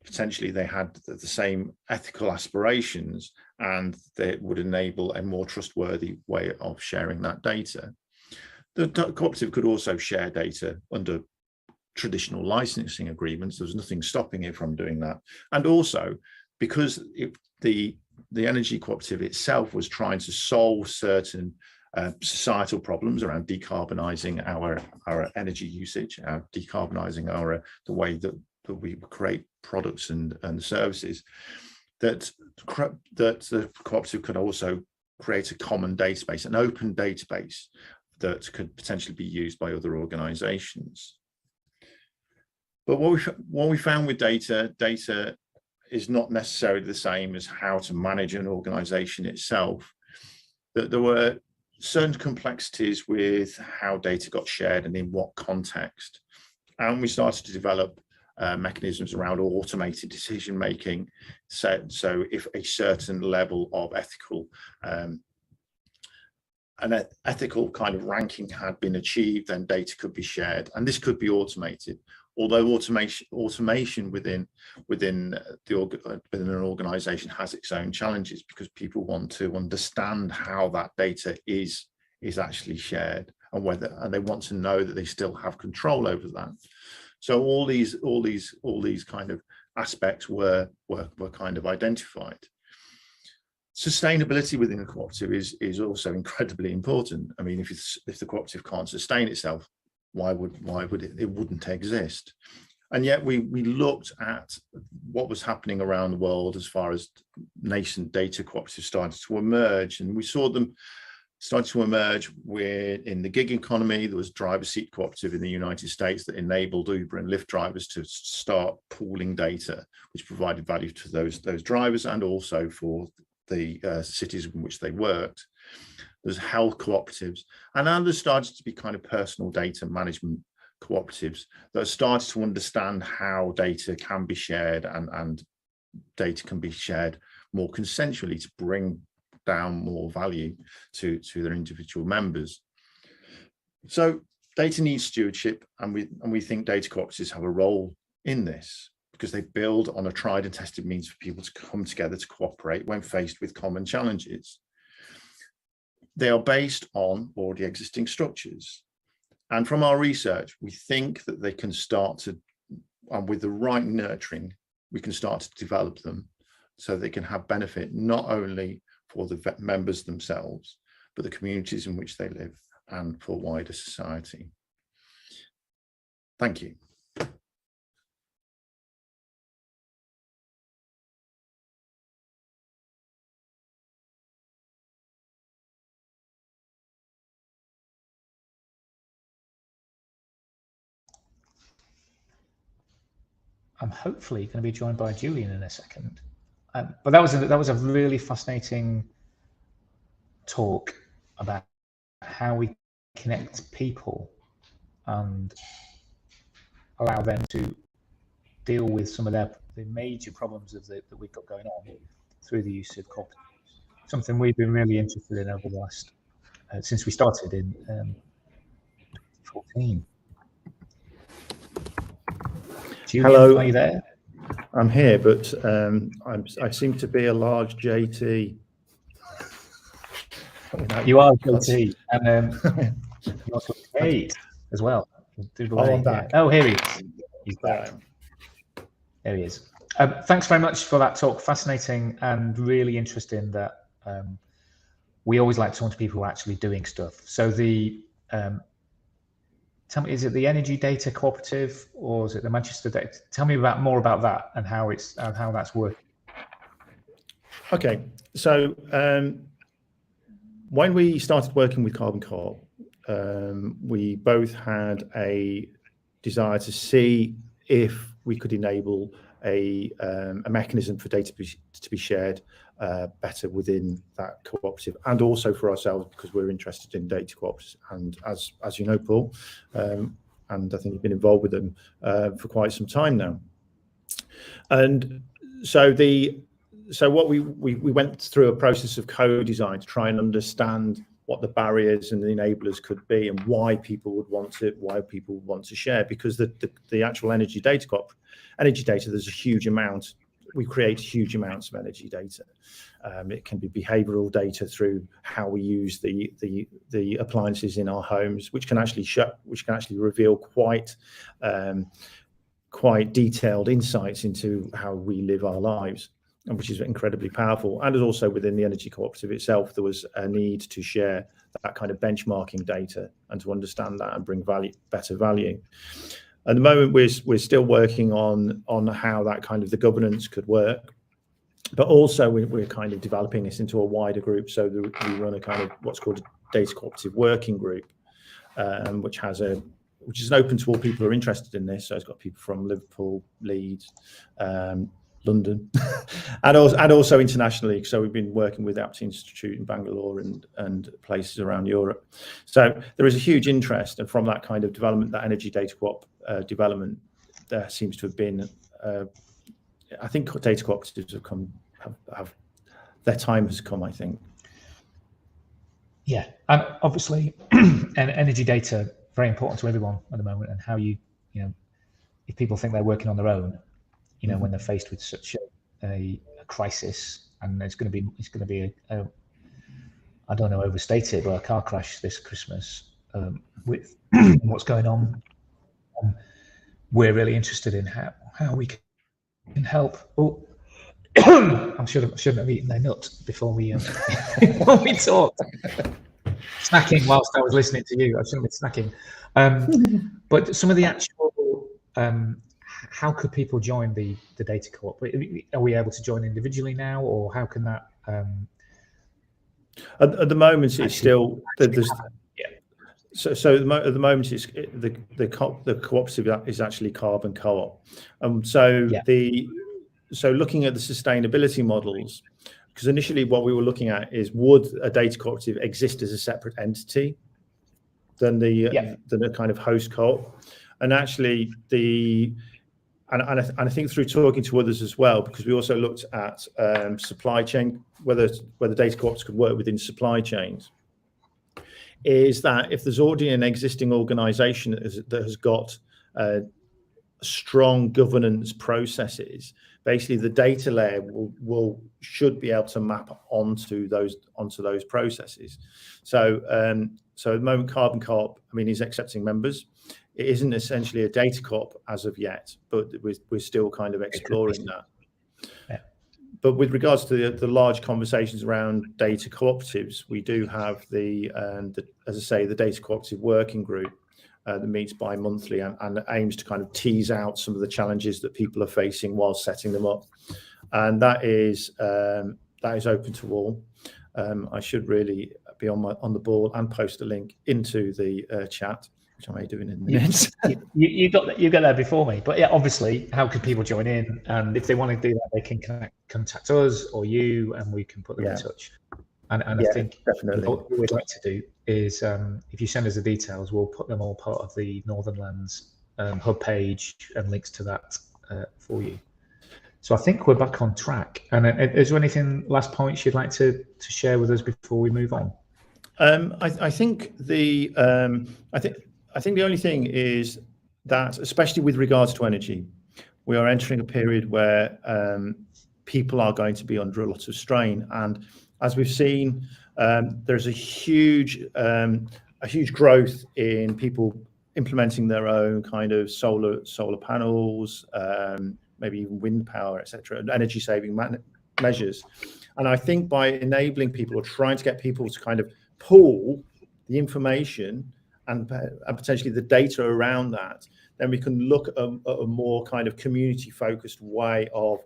potentially the same ethical aspirations, and that would enable a more trustworthy way of sharing that data. The cooperative could also share data under traditional licensing agreements. There was nothing stopping it from doing that. And also, because the energy cooperative itself was trying to solve certain societal problems around decarbonising our energy usage, decarbonising the way that we create products and services, that the cooperative could also create a common database, an open database that could potentially be used by other organizations. But what we found with data is not necessarily the same as how to manage an organization itself, that there were certain complexities with how data got shared and in what context. And we started to develop mechanisms around automated decision making. So if a certain level of an ethical kind of ranking had been achieved, then data could be shared, and this could be automated. Although automation within an organization has its own challenges, because people want to understand how that data is actually shared, and they want to know that they still have control over that. So all these kind of aspects were kind of identified. Sustainability within a cooperative is also incredibly important. I mean, if the cooperative can't sustain itself, why would it wouldn't exist? And yet we looked at what was happening around the world as far as nascent data cooperatives started to emerge, and we saw them started to emerge in the gig economy. There was driver seat cooperative in the United States that enabled Uber and Lyft drivers to start pooling data, which provided value to those drivers and also for the cities in which they worked. There's health cooperatives, and now there started to be kind of personal data management cooperatives that started to understand how data can be shared and data can be shared more consensually to bring down more value to their individual members. So data needs stewardship, and we think data cooperatives have a role in this. because they build on a tried and tested means for people to come together to cooperate when faced with common challenges. They are based on already existing structures. And from our research, we think that they can start to, and with the right nurturing, we can start to develop them so they can have benefit not only for the members themselves, but the communities in which they live and for wider society. Thank you. I'm hopefully going to be joined by Julian in a second. But that was a really fascinating talk about how we connect people and allow them to deal with some of the major problems that we've got going on through the use of cooperatives. Something we've been really interested in over the last since we started in 2014. Julian, hello, are you there? I'm here, but I seem to be a large JT. You are JT, and you're also Kate as well. I'm back. Yeah. Oh, here he is. He's back. There he is. Thanks very much for that talk. Fascinating and really interesting. That we always like to talk to people who are actually doing stuff. So the tell me, is it the Energy Data Cooperative or is it the Manchester Data? Tell me more about that and how that's working. Okay, so when we started working with Carbon Co-op, we both had a desire to see if we could enable a mechanism for data to be shared better within that cooperative, and also for ourselves because we're interested in data cooperatives. And as you know, Paul, and I think you've been involved with them for quite some time now. And so what we went through a process of co-design to try and understand what the barriers and the enablers could be and why people would want to share, because the actual energy data, there's a huge amount. We create huge amounts of energy data. It can be behavioural data through how we use the appliances in our homes, which can actually reveal quite detailed insights into how we live our lives, and which is incredibly powerful. And also within the energy cooperative itself, there was a need to share that kind of benchmarking data and to understand that and bring better value. At the moment, we're still working on how that kind of the governance could work, but also we're kind of developing this into a wider group. So we run a kind of what's called a data cooperative working group, which is open to all people who are interested in this. So it's got people from Liverpool, Leeds, London, and also internationally. So we've been working with the Apti Institute in Bangalore and places around Europe. So there is a huge interest, and from that kind of development, that energy data co-op development, there seems to have been. I think data cooperatives have their time has come, I think. Yeah, and obviously, and energy data very important to everyone at the moment, and how you know, if people think they're working on their own, you know, when they're faced with such a crisis, and it's going to be a I don't know, overstate it, but a car crash this Christmas with what's going on. We're really interested in how we can help. Oh, I shouldn't have eaten their nut before we when we talked. Snacking whilst I was listening to you. I shouldn't be snacking. But some of the actual how could people join the data co-op? Are we able to join individually now, or how can that? At the moment, it's still there's. So at the moment, it's the cooperative is actually Carbon Co-op, so looking at the sustainability models, because initially what we were looking at is, would a data cooperative exist as a separate entity than the kind of host co-op, and actually and I think through talking to others as well, because we also looked at supply chain, whether data cooperatives could work within supply chains, is that if there's already an existing organisation that has got strong governance processes, basically the data layer should be able to map onto those processes. So so at the moment, Carbon Corp, I mean, is accepting members. It isn't essentially a data corp as of yet, but we're still kind of exploring that. Yeah. But with regards to the large conversations around data cooperatives, we do have as I say, the data cooperative working group that meets bi-monthly and aims to kind of tease out some of the challenges that people are facing while setting them up. And that is open to all. I should really be on the ball and post a link into the chat, which I may do in a minute. You got there before me, but yeah, obviously, how can people join in? And if they want to do that, they can contact us or you, and we can put them in touch. And I think definitely what we'd like to do is, if you send us the details, we'll put them all part of the Northernlands hub page and links to that for you. So I think we're back on track. And is there anything, last points you'd like to share with us before we move on? I think the only thing is that, especially with regards to energy, we are entering a period where people are going to be under a lot of strain, and as we've seen, there's a huge growth in people implementing their own kind of solar panels, maybe even wind power, etc., and energy saving measures. And I think by enabling people or trying to get people to kind of pool the information and potentially the data around that, then we can look at a more kind of community focused way of,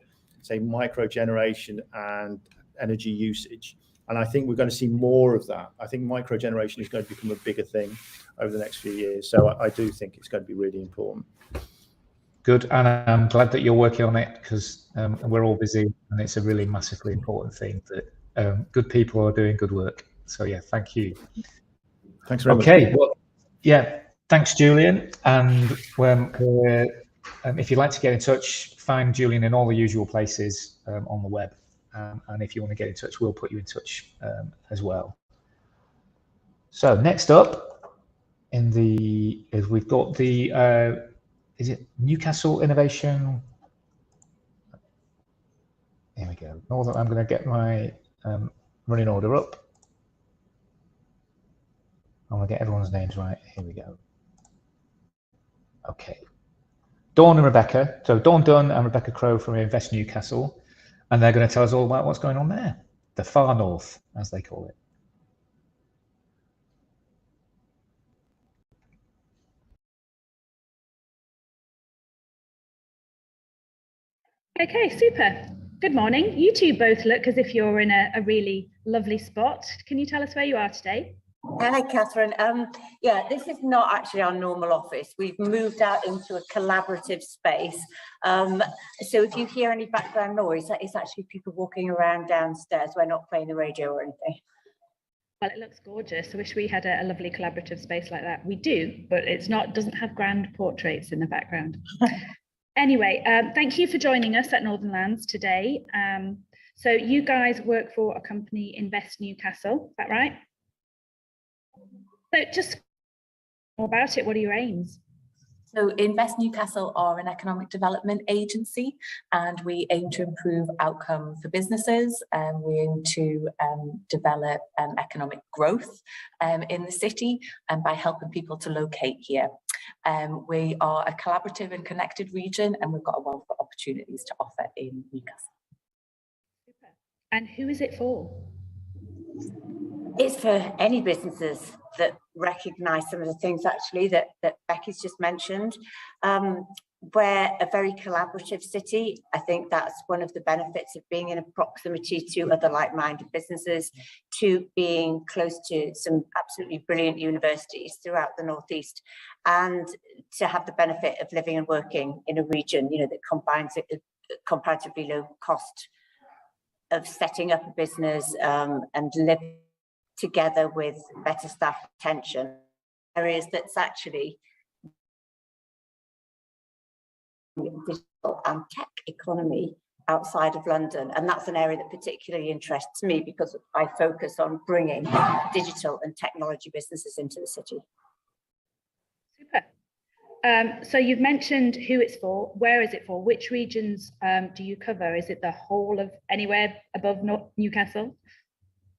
say, micro generation and energy usage. And I think we're going to see more of that. I think micro generation is going to become a bigger thing over the next few years. So I do think it's going to be really important. Good, and I'm glad that you're working on it, because we're all busy, and it's a really massively important thing that good people are doing good work. So yeah, thank you. Thanks very much. Okay, well, yeah, thanks, Julian. And if you'd like to get in touch, find Julian in all the usual places on the web. And if you want to get in touch, we'll put you in touch as well. So next up we've got the is it Newcastle Innovation? Here we go. I'm going to get my running order up. I want to get everyone's names right. Here we go. Okay. Dawn and Rebecca. So Dawn Dunn and Rebecca Crow from Invest Newcastle. And they're going to tell us all about what's going on there. The far north, as they call it. Okay, super. Good morning. You two both look as if you're in a really lovely spot. Can you tell us where you are today? Hi, Catherine. Yeah, this is not actually our normal office. We've moved out into a collaborative space. So if you hear any background noise, it's actually people walking around downstairs. We're not playing the radio or anything. Well, it looks gorgeous. I wish we had a lovely collaborative space like that. We do, but doesn't have grand portraits in the background. Anyway, thank you for joining us at Northernlands today. So you guys work for a company, Invest Newcastle, is that right? So just more about it. What are your aims? So Invest Newcastle are an economic development agency, and we aim to improve outcome for businesses, and we aim to develop economic growth in the city, and by helping people to locate here. We are a collaborative and connected region, and we've got a wealth of opportunities to offer in Newcastle. Super. And who is it for? It's for any businesses that recognise some of the things actually that Becky's just mentioned. We're a very collaborative city. I think that's one of the benefits of being in a proximity to other like-minded businesses, to being close to some absolutely brilliant universities throughout the Northeast, and to have the benefit of living and working in a region, that combines a comparatively low cost of setting up a business and living together with better staff retention, areas that's actually digital and tech economy outside of London. And that's an area that particularly interests me, because I focus on bringing digital and technology businesses into the city. Super. So you've mentioned who it's for. Where is it for? Which regions do you cover? Is it the whole of anywhere above Newcastle?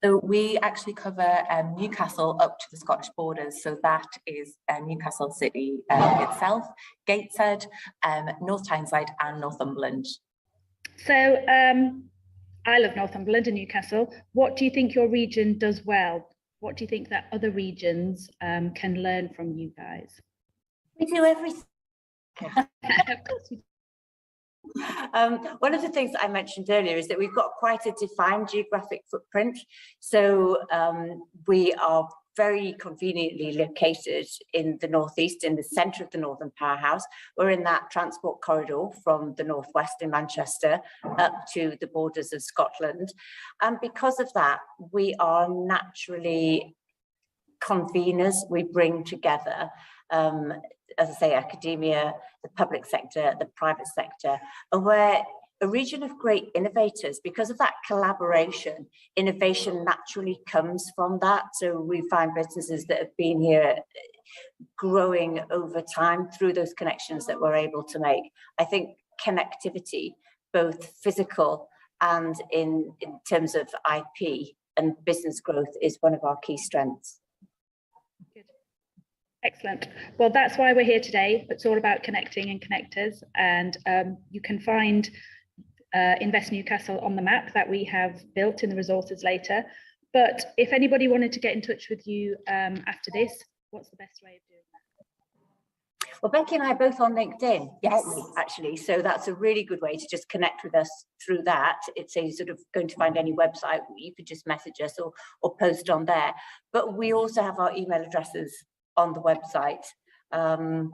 So we actually cover Newcastle up to the Scottish borders. So that is Newcastle City itself, Gateshead, North Tyneside and Northumberland. So I love Northumberland and Newcastle. What do you think your region does well? What do you think that other regions can learn from you guys? We do everything. Of course we do. One of the things that I mentioned earlier is that we've got quite a defined geographic footprint. So we are very conveniently located in the northeast, in the centre of the Northern Powerhouse. We're in that transport corridor from the northwest in Manchester up to the borders of Scotland. And because of that, we are naturally conveners. We bring together as I say, academia, the public sector, the private sector, and we're a region of great innovators. Because of that collaboration, innovation naturally comes from that. So we find businesses that have been here growing over time through those connections that we're able to make. I think connectivity, both physical and in terms of IP and business growth, is one of our key strengths. Excellent. Well, that's why we're here today. It's all about connecting and connectors, and you can find Invest Newcastle on the map that we have built in the resources later. But if anybody wanted to get in touch with you after this, what's the best way of doing that? Well, Becky and I are both on LinkedIn, Yes, actually. So that's a really good way to just connect with us through that. It's a sort of going to find any website, you could just message us or post on there. But we also have our email addresses on the website. And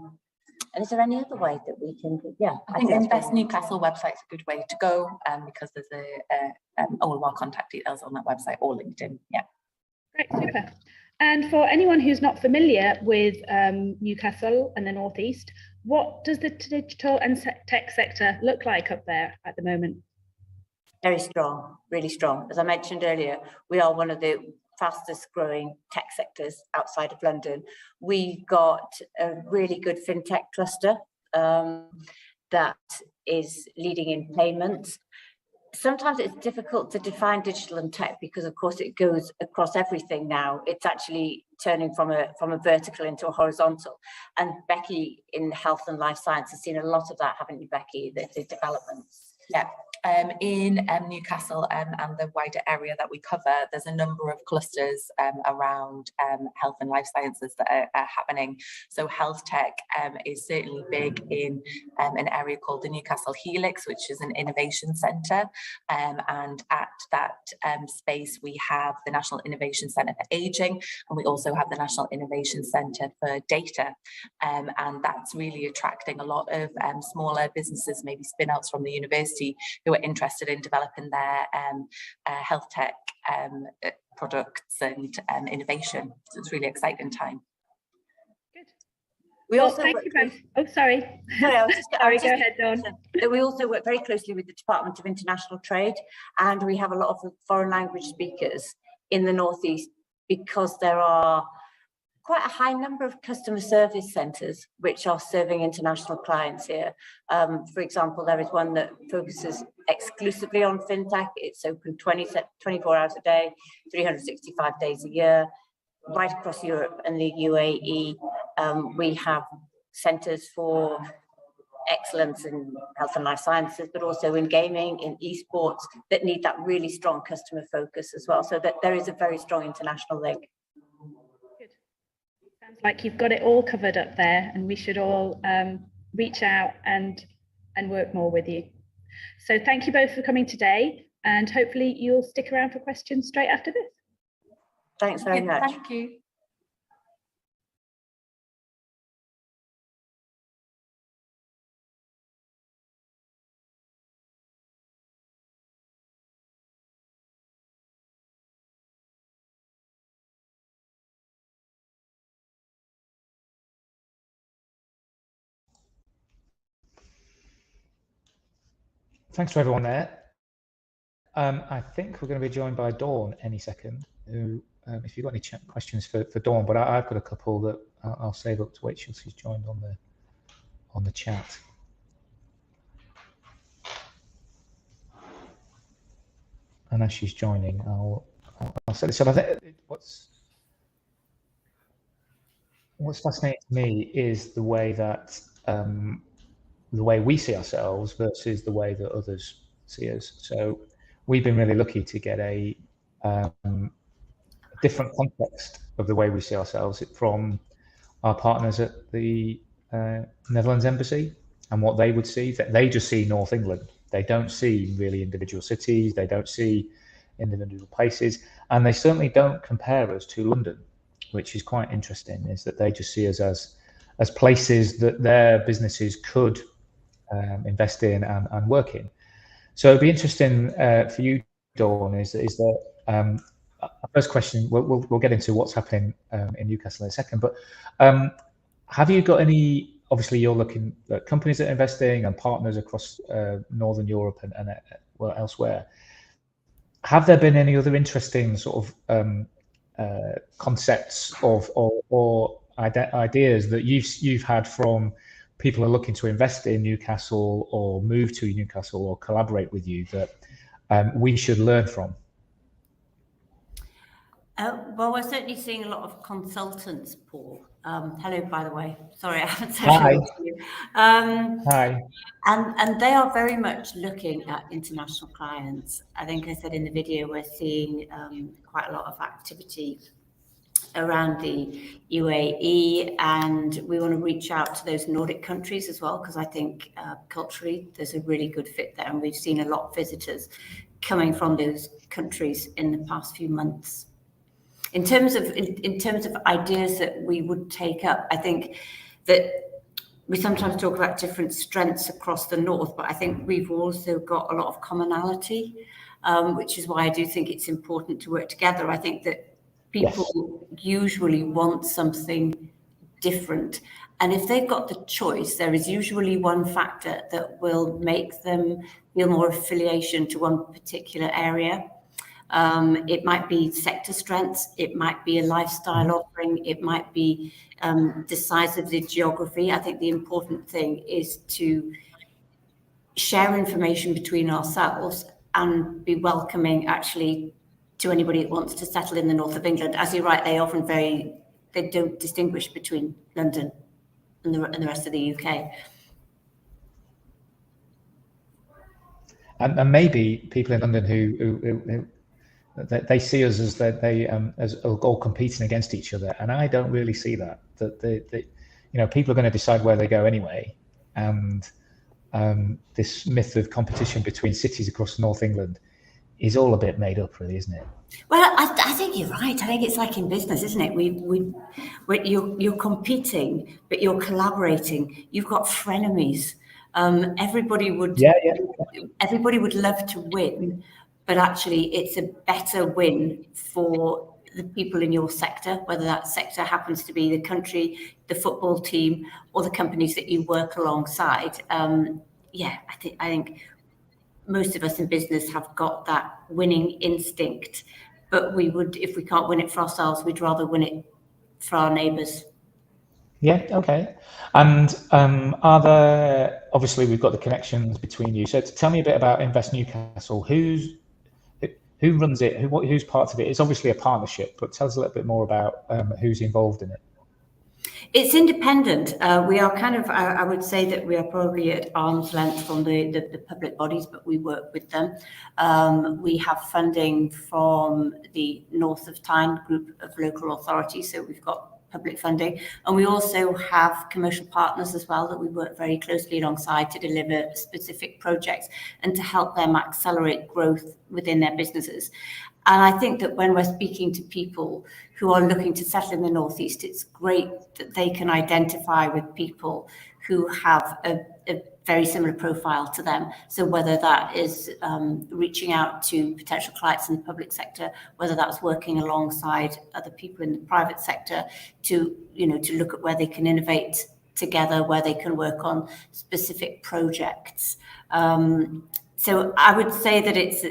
is there any other way that we can? Yeah, I think Invest Newcastle website is a good way to go because there's all of our contact details on that website or LinkedIn. Yeah. Great, super. And for anyone who's not familiar with Newcastle and the Northeast, what does the digital and tech sector look like up there at the moment? Very strong, really strong. As I mentioned earlier, we are one of the fastest growing tech sectors outside of London. We've got a really good fintech cluster that is leading in payments. Sometimes it's difficult to define digital and tech because of course it goes across everything now. It's actually turning from a vertical into a horizontal. And Becky in health and life science has seen a lot of that, haven't you, Becky, the developments? Yeah. In Newcastle and the wider area that we cover, there's a number of clusters around health and life sciences that are happening. So health tech is certainly big in an area called the Newcastle Helix, which is an innovation centre. And at that space, we have the National Innovation Centre for Ageing, and we also have the National Innovation Centre for Data. And that's really attracting a lot of smaller businesses, maybe spin-outs from the university, who are interested in developing their health tech products and innovation. So it's a really exciting time. Good. We also thank you both. Oh, sorry. No, Sorry, go ahead, Dawn. We also work very closely with the Department of International Trade, and we have a lot of foreign language speakers in the Northeast because there are quite a high number of customer service centres which are serving international clients here. For example, there is one that focuses exclusively on fintech. It's open 24 hours a day, 365 days a year, right across Europe and the UAE. We have centres for excellence in health and life sciences, but also in gaming, in esports, that need that really strong customer focus as well. So that there is a very strong international link. Sounds like you've got it all covered up there, and we should all reach out and work more with you. So thank you both for coming today, and hopefully you'll stick around for questions straight after this. Thanks very much. Thank you. Thanks to everyone there. I think we're going to be joined by Dawn any second, who, if you've got any questions for Dawn, but I've got a couple that I'll save up to wait till she's joined on the chat. And as she's joining, I'll say this. So I think what's fascinating to me is the way that the way we see ourselves versus the way that others see us. So we've been really lucky to get a different context of the way we see ourselves from our partners at the Netherlands Embassy, and what they would see, that they just see North England. They don't see really individual cities, they don't see individual places, and they certainly don't compare us to London, which is quite interesting, is that they just see us as places that their businesses could invest in and work in. So it'd be interesting for you, Dawn, is that first question, we'll get into what's happening in Newcastle in a second, but have you got any, obviously you're looking at companies that are investing and partners across Northern Europe and well, elsewhere. Have there been any other interesting sort of concepts or ideas that you've had from people who are looking to invest in Newcastle or move to Newcastle or collaborate with you that we should learn from? Well, we're certainly seeing a lot of consultants, Paul. Hello, by the way. Sorry, I haven't said hello to you. Hi. And they are very much looking at international clients. I think I said in the video, we're seeing quite a lot of activity around the UAE, and we want to reach out to those Nordic countries as well, because I think culturally there's a really good fit there, and we've seen a lot of visitors coming from those countries in the past few months. In terms of ideas that we would take up, I think that we sometimes talk about different strengths across the north, but I think we've also got a lot of commonality, which is why I do think it's important to work together. I think that people usually want something different, and if they've got the choice, there is usually one factor that will make them feel more affiliation to one particular area. It might be sector strengths, it might be a lifestyle offering, it might be the size of the geography. I think the important thing is to share information between ourselves and be welcoming actually to anybody that wants to settle in the north of England. As you're right, they don't distinguish between London and the rest of the UK. And maybe people in London who they see us as as all competing against each other, and I don't really see that. That people are going to decide where they go anyway, and this myth of competition between cities across North England is all a bit made up, really, isn't it? Well, I think you're right. I think it's like in business, isn't it? You're competing, but you're collaborating. You've got frenemies. Everybody would love to win, but actually it's a better win for the people in your sector, whether that sector happens to be the country, the football team, or the companies that you work alongside. I think most of us in business have got that winning instinct, but we would, if we can't win it for ourselves, we'd rather win it for our neighbours. Yeah, okay. And are there, obviously we've got the connections between you, so tell me a bit about Invest Newcastle. Who runs it? Who's part of it? It's obviously a partnership, but tell us a little bit more about who's involved in it. It's independent. We are kind of, I would say that we are probably at arm's length from the public bodies, but we work with them. We have funding from the North of Tyne group of local authorities, so we've got public funding, and we also have commercial partners as well that we work very closely alongside to deliver specific projects and to help them accelerate growth within their businesses. And I think that when we're speaking to people who are looking to settle in the Northeast, it's great that they can identify with people who have a very similar profile to them. So whether that is reaching out to potential clients in the public sector, whether that's working alongside other people in the private sector to look at where they can innovate together, where they can work on specific projects. So I would say that it's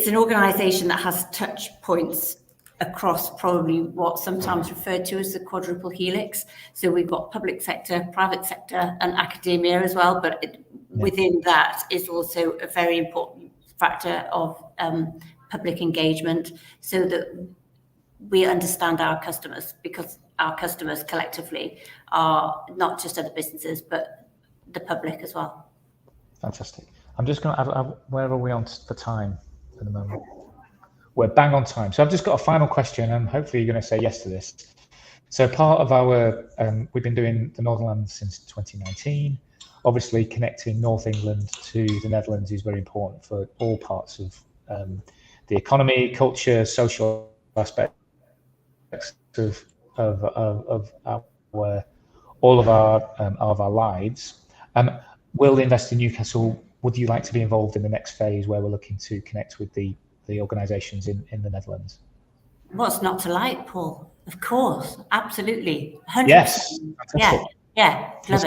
an organisation that has touch points across probably what's sometimes referred to as the quadruple helix. So we've got public sector, private sector, and academia as well. But within that is also a very important factor of public engagement, so that we understand our customers, because our customers collectively are not just other businesses, but the public as well. Fantastic. I'm just going to, where are we on for time at the moment? We're bang on time. So I've just got a final question, and hopefully you're going to say yes to this. So part of our, we've been doing the Northernlands since 2019. Obviously connecting North England to the Netherlands is very important for all parts of the economy, culture, social aspects of our, all of our lives. Will Invest in Newcastle, would you like to be involved in the next phase where we're looking to connect with the organisations in the Netherlands? What's not to like, Paul? Of course, absolutely. 100%. Yes, fantastic. Yeah. We'll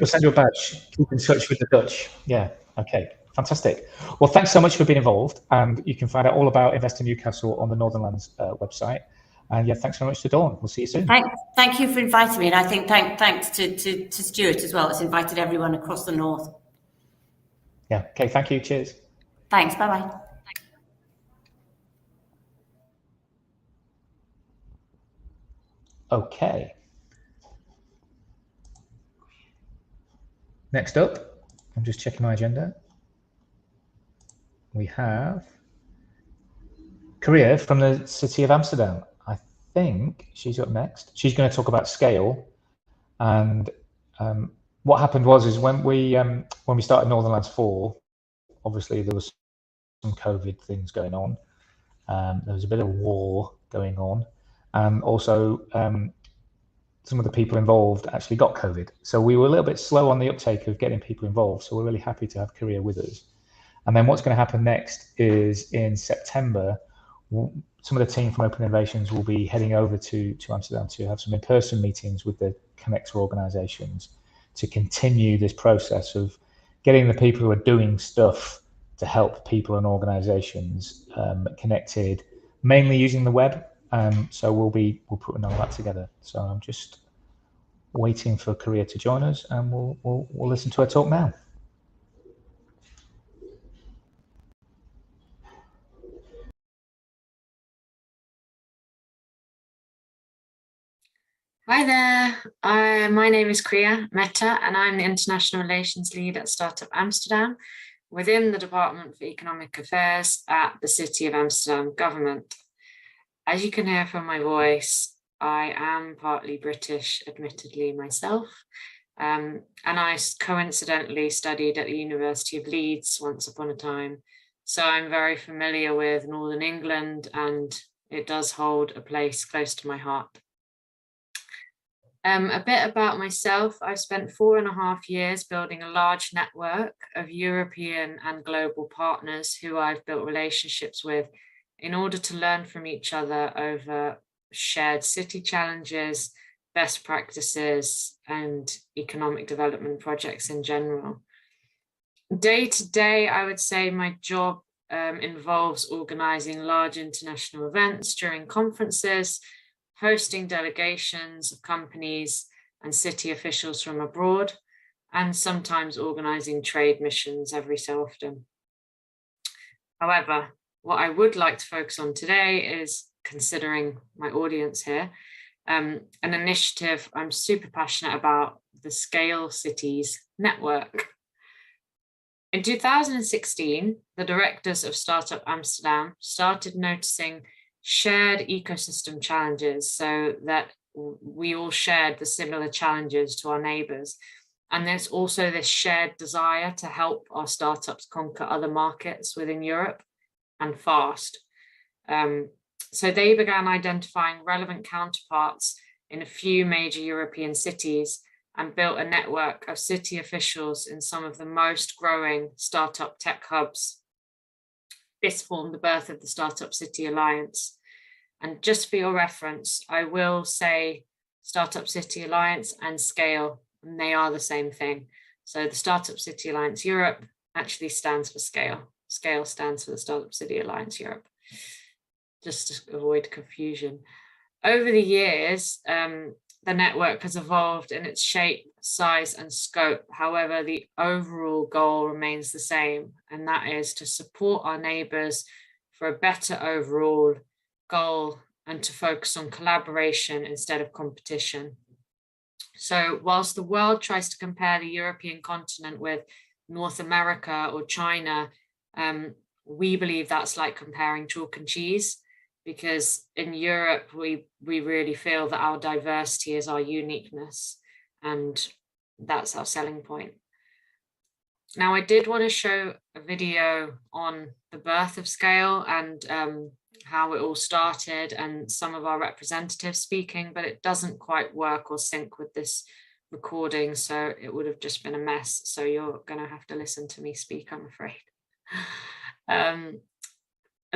send you a badge. Keep in touch with the Dutch. Yeah, okay, fantastic. Well, thanks so much for being involved, and you can find out all about Invest in Newcastle on the Northernlands website. And yeah, thanks very much to Dawn. We'll see you soon. Thank you for inviting me, and I think thanks to Stuart as well. It's invited everyone across the north. Yeah. Okay. Thank you. Cheers. Thanks. Bye bye. Okay. Next up, I'm just checking my agenda. We have Korea from the City of Amsterdam. I think she's up next. She's going to talk about scale. And what happened was when we started Northernlands 4, obviously there was some COVID things going on. There was a bit of war going on, and also some of the people involved actually got COVID. So we were a little bit slow on the uptake of getting people involved. So we're really happy to have Korea with us. And then what's going to happen next is in September, some of the team from Open Innovations will be heading over to Amsterdam to have some in-person meetings with the connector organisations to continue this process of getting the people who are doing stuff to help people and organisations connected, mainly using the web. So we'll put all that together. So I'm just waiting for Korea to join us, and we'll listen to her talk now. Hi there, my name is Kriya Mehta, and I'm the International Relations Lead at Startup Amsterdam within the Department for Economic Affairs at the City of Amsterdam government. As you can hear from my voice, I am partly British, admittedly myself, and I coincidentally studied at the University of Leeds once upon a time. So I'm very familiar with Northern England, and it does hold a place close to my heart. A bit about myself. I've spent 4.5 years building a large network of European and global partners who I've built relationships with in order to learn from each other over shared city challenges, best practices, and economic development projects in general. Day to day, I would say my job involves organizing large international events during conferences, hosting delegations of companies and city officials from abroad, and sometimes organizing trade missions every so often. However, what I would like to focus on today is, considering my audience here, an initiative I'm super passionate about, the Scale Cities Network. In 2016, the directors of Startup Amsterdam started noticing shared ecosystem challenges, so that we all shared the similar challenges to our neighbours. And there's also this shared desire to help our startups conquer other markets within Europe, and fast. So they began identifying relevant counterparts in a few major European cities and built a network of city officials in some of the most growing startup tech hubs. This formed the birth of the Startup City Alliance. And just for your reference, I will say Startup City Alliance and Scale, and they are the same thing. So the Startup City Alliance Europe actually stands for Scale. Scale stands for the Startup City Alliance Europe. just to avoid confusion. Over the years, the network has evolved in its shape, size and scope. However, the overall goal remains the same, and that is to support our neighbours for a better overall goal and to focus on collaboration instead of competition. So whilst the world tries to compare the European continent with North America or China, we believe that's like comparing chalk and cheese, because in Europe, we really feel that our diversity is our uniqueness, and that's our selling point. Now, I did want to show a video on the birth of Scale and how it all started and some of our representatives speaking, but it doesn't quite work or sync with this recording, so it would have just been a mess. So you're going to have to listen to me speak, I'm afraid.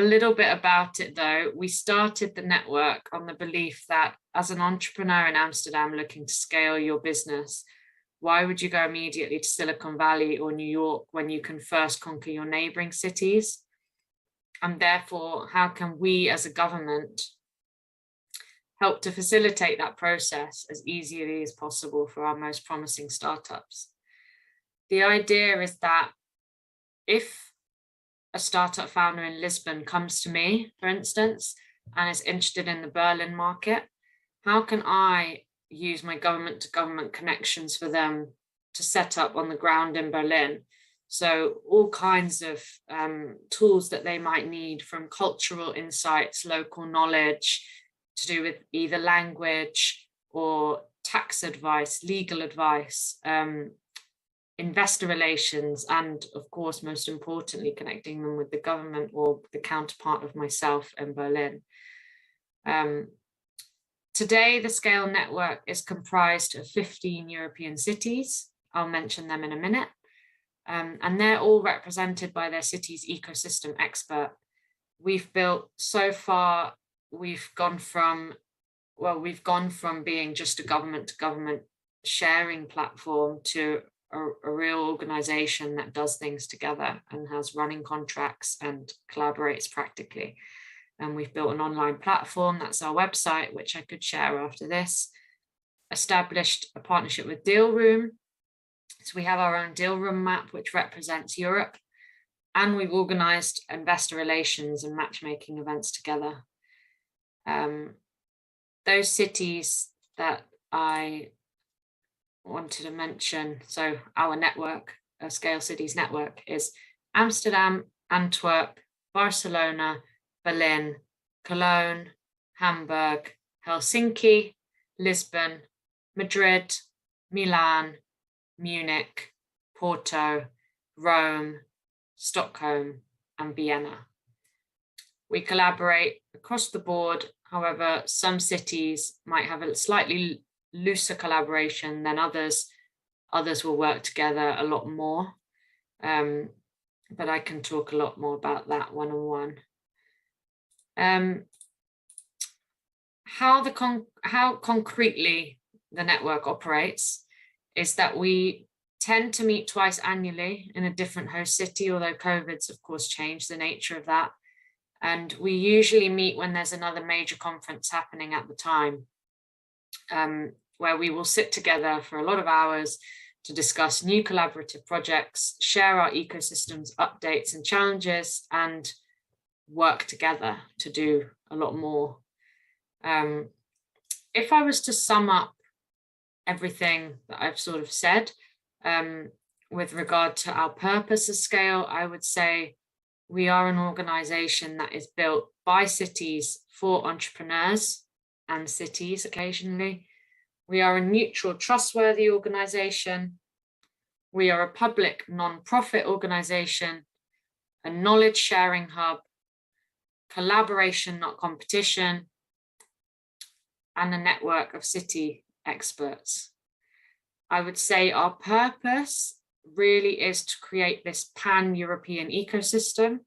A little bit about it though. We started the network on the belief that as an entrepreneur in Amsterdam looking to scale your business, why would you go immediately to Silicon Valley or New York when you can first conquer your neighboring cities? And therefore, how can we as a government help to facilitate that process as easily as possible for our most promising startups? The idea is that if a startup founder in Lisbon comes to me, for instance, and is interested in the Berlin market, how can I use my government to government connections for them to set up on the ground in Berlin? So all kinds of tools that they might need, from cultural insights, local knowledge, to do with either language or tax advice, legal advice, investor relations, and of course, most importantly, connecting them with the government or the counterpart of myself in Berlin. Today, the Scale network is comprised of 15 European cities. I'll mention them in a minute. And they're all represented by their city's ecosystem expert. We've built, so far, we've gone from being just a government to government sharing platform to a real organization that does things together and has running contracts and collaborates practically. And we've built an online platform, that's our website, which I could share after this. Established a partnership with Deal Room. So we have our own Deal Room map, which represents Europe. And we've organized investor relations and matchmaking events together. Those cities that I wanted to mention, so our network, Scale Cities network, is Amsterdam, Antwerp, Barcelona, Berlin, Cologne, Hamburg, Helsinki, Lisbon, Madrid, Milan, Munich, Porto, Rome, Stockholm, and Vienna. We collaborate across the board. However, some cities might have a slightly looser collaboration than others. Others will work together a lot more. But I can talk a lot more about that one-on-one. How concretely the network operates is that we tend to meet twice annually in a different host city, although COVID's of course changed the nature of that. And we usually meet when there's another major conference happening at the time, where we will sit together for a lot of hours to discuss new collaborative projects, share our ecosystems, updates and challenges, and work together to do a lot more. If I was to sum up everything that I've sort of said with regard to our purpose as Scale, I would say we are an organization that is built by cities for entrepreneurs and cities occasionally. We are a neutral, trustworthy organization. We are a public non-profit organization, a knowledge sharing hub, collaboration, not competition, and a network of city experts. I would say our purpose really is to create this pan-European ecosystem,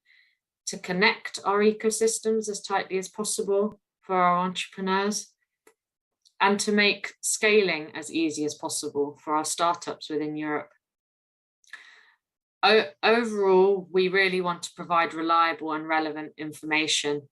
to connect our ecosystems as tightly as possible for our entrepreneurs, and to make scaling as easy as possible for our startups within Europe. Overall, we really want to provide reliable and relevant information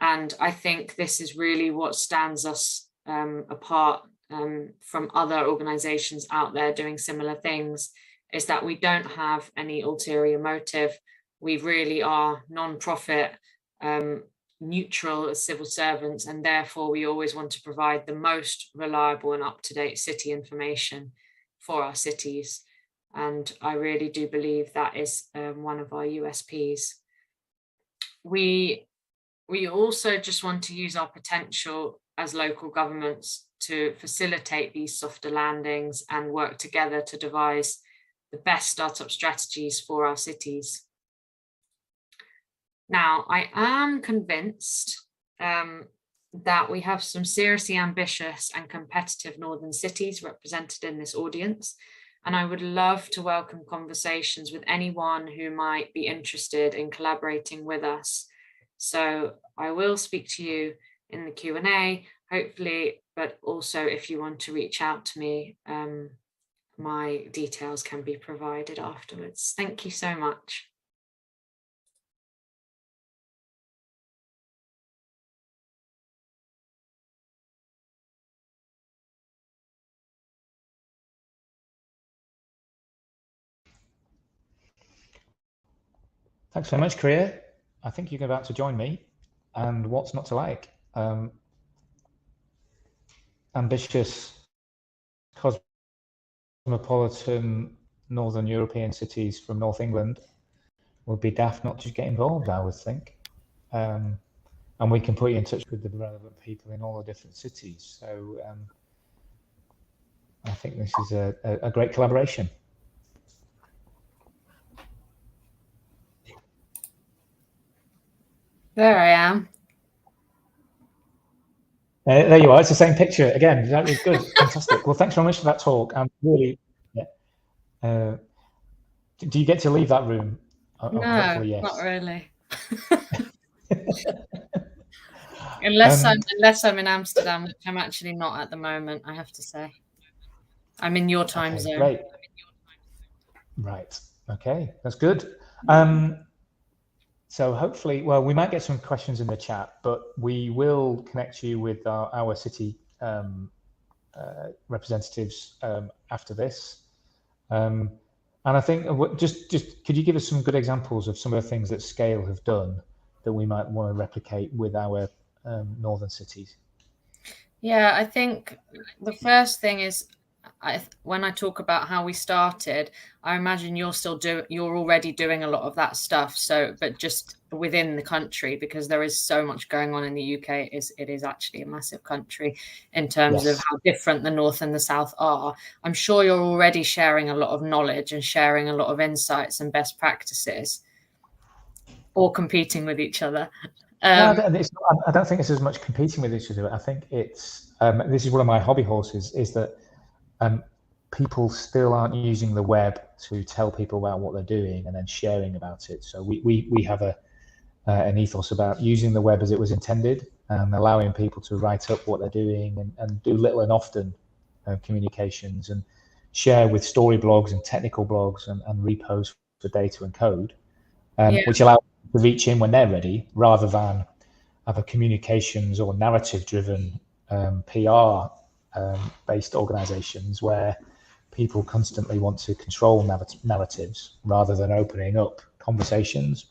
And I think this is really what stands us apart from other organisations out there doing similar things, is that we don't have any ulterior motive. We really are non-profit, neutral as civil servants, and therefore we always want to provide the most reliable and up-to-date city information for our cities. And I really do believe that is one of our USPs. We also just want to use our potential as local governments to facilitate these softer landings and work together to devise the best startup strategies for our cities. Now, I am convinced that we have some seriously ambitious and competitive northern cities represented in this audience, and I would love to welcome conversations with anyone who might be interested in collaborating with us. So I will speak to you in the Q&A, hopefully, but also if you want to reach out to me, my details can be provided afterwards. Thank you so much. Thanks very much, Kriya. I think you're about to join me, and what's not to like? Ambitious, cosmopolitan Northern European cities from North England would be daft not to get involved, I would think. And we can put you in touch with the relevant people in all the different cities. So I think this is a great collaboration. There I am. There you are. It's the same picture again. That was good. Fantastic. Well, thanks very much for that talk. I'm really. Yeah. Do you get to leave that room? No, yes. Not really. unless I'm in Amsterdam, which I'm actually not at the moment, I have to say. I'm in your time zone. Great. Right. Okay, that's good. So hopefully, well, we might get some questions in the chat, but we will connect you with our city representatives after this. And I think just could you give us some good examples of some of the things that Scale have done that we might want to replicate with our northern cities? Yeah, I think the first thing is, when I talk about how we started, I imagine you're already doing a lot of that stuff. So, but just within the country, because there is so much going on in the UK. It is actually a massive country in terms of how different the North and the South are. I'm sure you're already sharing a lot of knowledge and sharing a lot of insights and best practices, or competing with each other. I don't think it's as much competing with each other. I think it's this is one of my hobby horses, is that people still aren't using the web to tell people about what they're doing and then sharing about it. So we have an ethos about using the web as it was intended and allowing people to write up what they're doing and do little and often communications and share with story blogs and technical blogs and repost for data and code, which allow them to reach in when they're ready, rather than have a communications or narrative driven PR based organizations where people constantly want to control narratives rather than opening up conversations.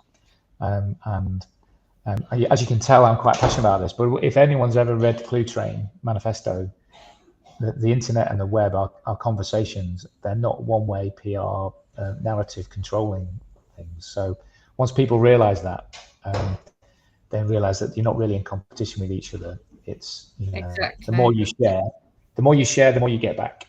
As you can tell, I'm quite passionate about this, but if anyone's ever read Clue Train Manifesto, the internet and the web are conversations. They're not one-way PR narrative controlling things. So once people realize that, they realize that you're not really in competition with each other. It's, exactly. The more you share, the more you get back.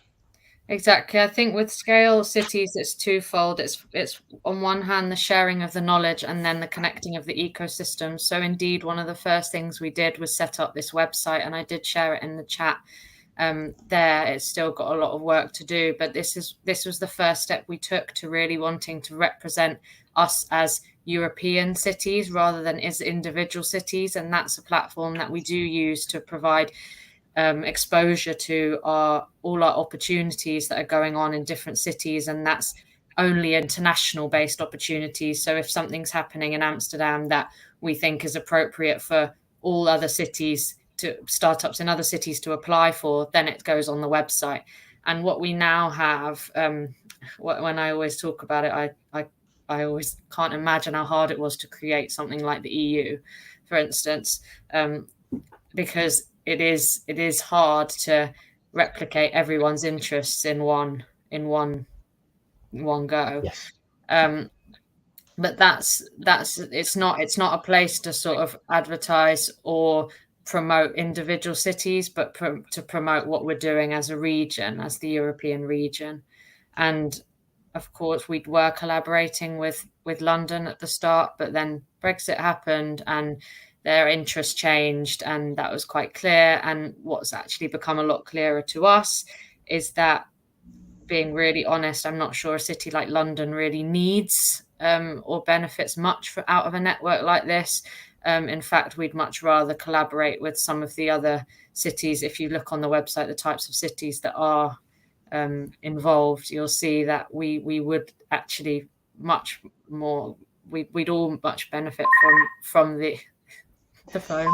Exactly. I think with Scale cities, it's twofold. It's on one hand, the sharing of the knowledge and then the connecting of the ecosystem. So indeed, one of the first things we did was set up this website, and I did share it in the chat there. It's still got a lot of work to do, but this was the first step we took to really wanting to represent us as European cities rather than as individual cities. And that's a platform that we do use to provide exposure to all our opportunities that are going on in different cities, and that's only international based opportunities. So if something's happening in Amsterdam that we think is appropriate for all other cities, to startups in other cities to apply for. Then it goes on the website. And what we now have, when I always talk about it, I always can't imagine how hard it was to create something like the EU, for instance, because it is hard to replicate everyone's interests in one go. Yes. But that's it's not a place to sort of advertise or promote individual cities, but to promote what we're doing as a region, as the European region. And of course, we were collaborating with London at the start, but then Brexit happened and their interest changed, and that was quite clear. And what's actually become a lot clearer to us is that, being really honest, I'm not sure a city like London really needs or benefits much out of a network like this. In fact, we'd much rather collaborate with some of the other cities. If you look on the website, the types of cities that are involved, you'll see that we would actually much more, we'd all much benefit from the phone.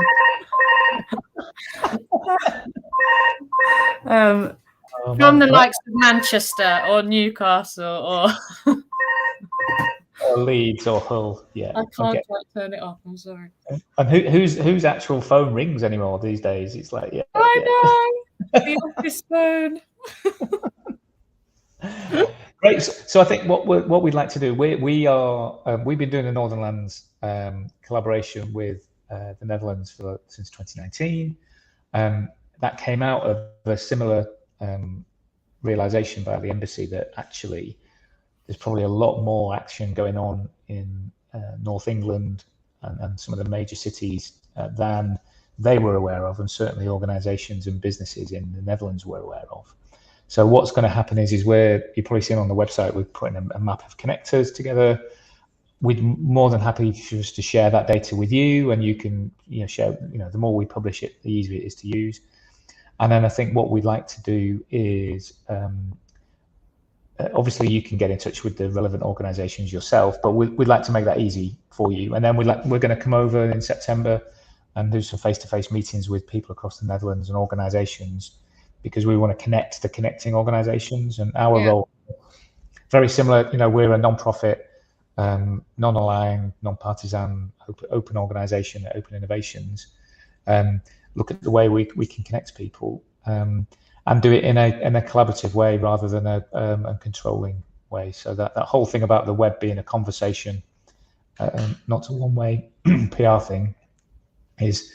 From the likes of Manchester or Newcastle or Leeds or Hull. Yeah, I can't quite turn it off. I'm sorry. And whose actual phone rings anymore these days? It's like, yeah, I know the office phone. Great. So I think what we'd like to do, we've been doing a Northernlands collaboration with the Netherlands since 2019. That came out of a similar realization by the embassy that actually there's probably a lot more action going on in North England and some of the major cities than they were aware of, and certainly organizations and businesses in the Netherlands were aware of. So what's going to happen is where you've probably seen on the website, we're putting a map of connectors together. We're more than happy just to share that data with you, and you can share. The more we publish it, the easier it is to use. And then I think what we'd like to do is, obviously you can get in touch with the relevant organisations yourself, but we'd like to make that easy for you. And then we're going to come over in September and do some face-to-face meetings with people across the Netherlands and organisations, because we want to connect the connecting organisations. And our role, very similar, we're a non-profit, non-aligned, non-partisan, open organisation, Open Innovations. Look at the way we can connect people and do it in a collaborative way rather than a controlling way. So that whole thing about the web being a conversation, not a one-way PR thing, is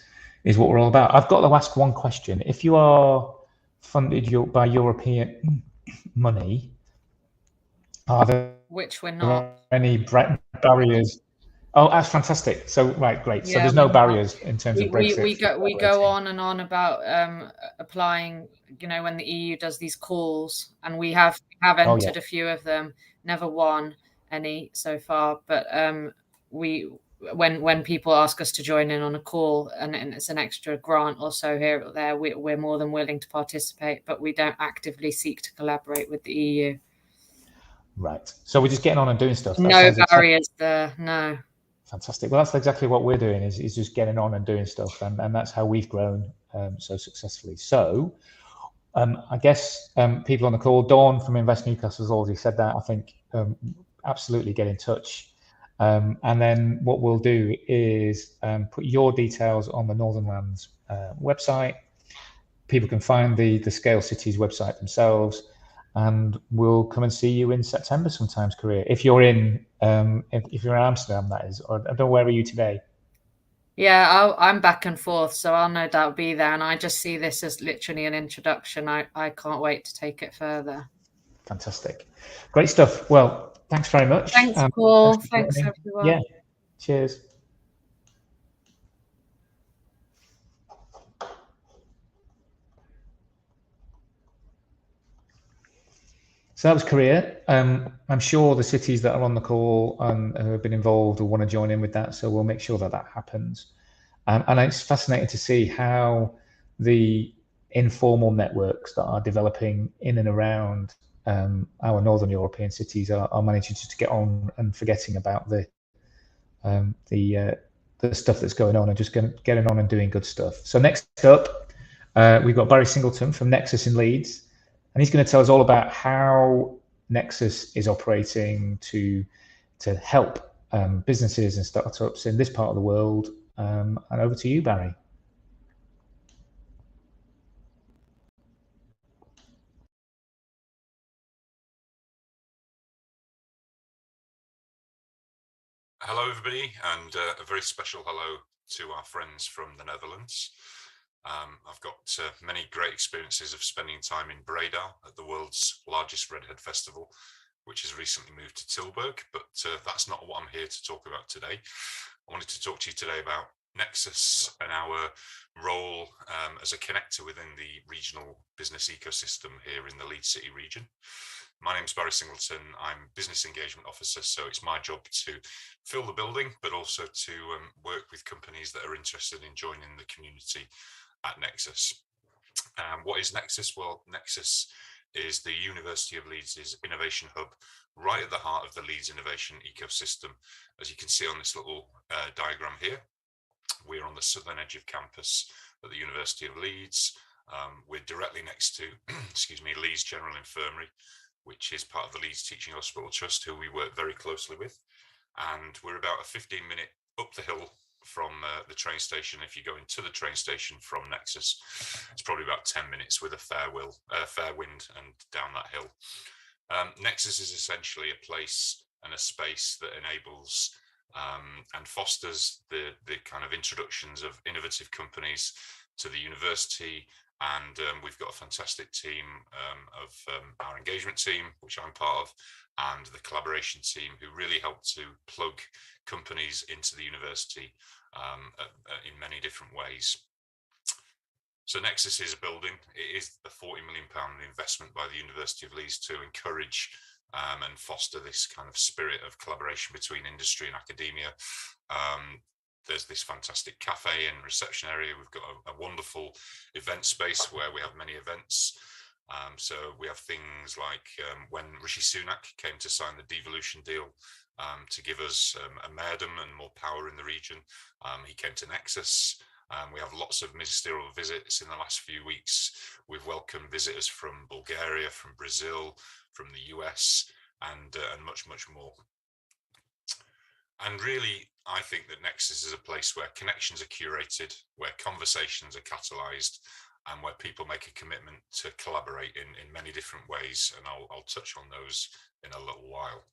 what we're all about. I've got to ask one question. If you are funded by European money, are there which we're not any barriers? Oh, that's fantastic. So right, great. So there's no barriers in terms of Brexit. We go on and on about applying. When the EU does these calls, and we have entered a few of them. Never won any so far, but when people ask us to join in on a call and it's an extra grant or so here or there, we're more than willing to participate, but we don't actively seek to collaborate with the EU. Right. So we're just getting on and doing stuff. No barriers there. No. Fantastic. Well, that's exactly what we're doing is just getting on and doing stuff, and that's how we've grown so successfully. So I guess people on the call, Dawn from Invest Newcastle has already said that. I think absolutely get in touch. And then what we'll do is put your details on the Northernlands website. People can find the Scale Cities website themselves, and we'll come and see you in September sometimes, Korea. If you're in Amsterdam, that is, or I don't know, where are you today? Yeah, I'm back and forth, so I'll no doubt be there. And I just see this as literally an introduction. I can't wait to take it further. Fantastic. Great stuff. Well, thanks very much. Thanks, Paul. Thanks, everyone. Yeah. Cheers. So that was Korea. I'm sure the cities that are on the call have been involved or want to join in with that, so we'll make sure that happens. And it's fascinating to see how the informal networks that are developing in and around our Northern European cities are managing to get on and forgetting about the the stuff that's going on and just getting on and doing good stuff. So next up, we've got Barry Singleton from Nexus in Leeds, and he's going to tell us all about how Nexus is operating to help businesses and startups in this part of the world. And over to you, Barry. Hello, everybody, and a very special hello to our friends from the Netherlands. I've got many great experiences of spending time in Breda at the world's largest redhead festival, which has recently moved to Tilburg, but that's not what I'm here to talk about today. I wanted to talk to you today about Nexus and our role as a connector within the regional business ecosystem here in the Leeds City region. My name's Barry Singleton. I'm Business Engagement Officer, so it's my job to fill the building, but also to work with companies that are interested in joining the community at Nexus. What is Nexus? Well, Nexus is the University of Leeds' innovation hub right at the heart of the Leeds innovation ecosystem. As you can see on this little diagram here, we're on the southern edge of campus at the University of Leeds. We're directly next to, Leeds General Infirmary, which is part of the Leeds Teaching Hospital Trust, who we work very closely with. And we're about a 15-minute up the hill from the train station. If you go into the train station from Nexus, it's probably about 10 minutes with a fair wind and down that hill. Nexus is essentially a place and a space that enables and fosters the kind of introductions of innovative companies to the university. And we've got a fantastic team of our engagement team, which I'm part of, and the collaboration team, who really help to plug companies into the university in many different ways. So Nexus is a building. It is the £40 million investment by the University of Leeds to encourage and foster this kind of spirit of collaboration between industry and academia. There's this fantastic cafe and reception area. We've got a wonderful event space where we have many events. So we have things like when Rishi Sunak came to sign the devolution deal to give us a mayordom and more power in the region, he came to Nexus. We have lots of ministerial visits in the last few weeks. We've welcomed visitors from Bulgaria, from Brazil, from the US, and much, much more. And really, I think that Nexus is a place where connections are curated, where conversations are catalyzed, and where people make a commitment to collaborate in many different ways. And I'll touch on those in a little while.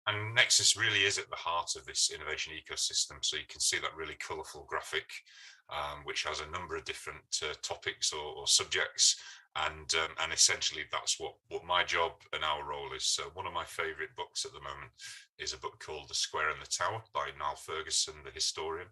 And Nexus really is at the heart of this innovation ecosystem. So you can see that really colourful graphic, which has a number of different topics or subjects. And essentially that's what my job and our role is. So one of my favourite books at the moment is a book called The Square and the Tower by Niall Ferguson, the historian.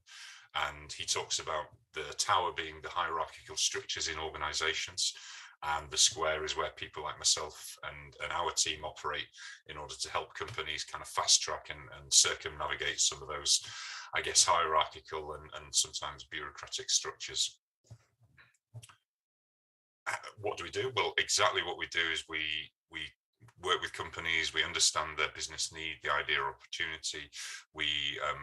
And he talks about the tower being the hierarchical structures in organisations, and the square is where people like myself and our team operate in order to help companies kind of fast track and circumnavigate some of those, I guess, hierarchical and sometimes bureaucratic structures. What do we do? Well, exactly what we do is we work with companies, we understand their business need, the idea or opportunity, we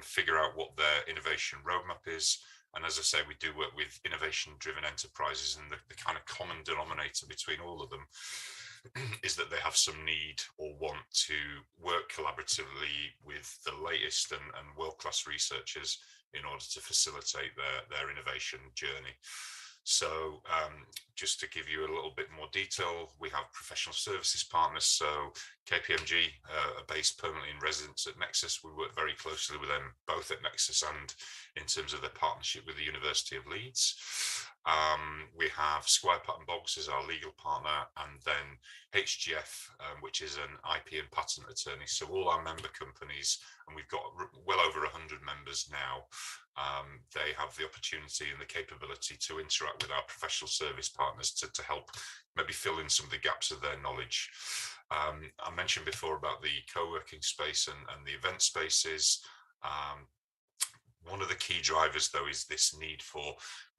figure out what their innovation roadmap is. And as I say, we do work with innovation-driven enterprises, and the kind of common denominator between all of them is that they have some need or want to work collaboratively with the latest and world-class researchers in order to facilitate their innovation journey. So just to give you a little bit more detail, we have professional services partners. So KPMG are based permanently in residence at Nexus. We work very closely with them, both at Nexus and in terms of their partnership with the University of Leeds. We have Squire Patton Boggs as our legal partner, and then HGF, which is an IP and patent attorney. So all our member companies, and we've got well over 100 members now, they have the opportunity and the capability to interact with our professional service partners to help maybe fill in some of the gaps of their knowledge. I mentioned before about the co-working space and the event spaces. One of the key drivers, though, is this need for,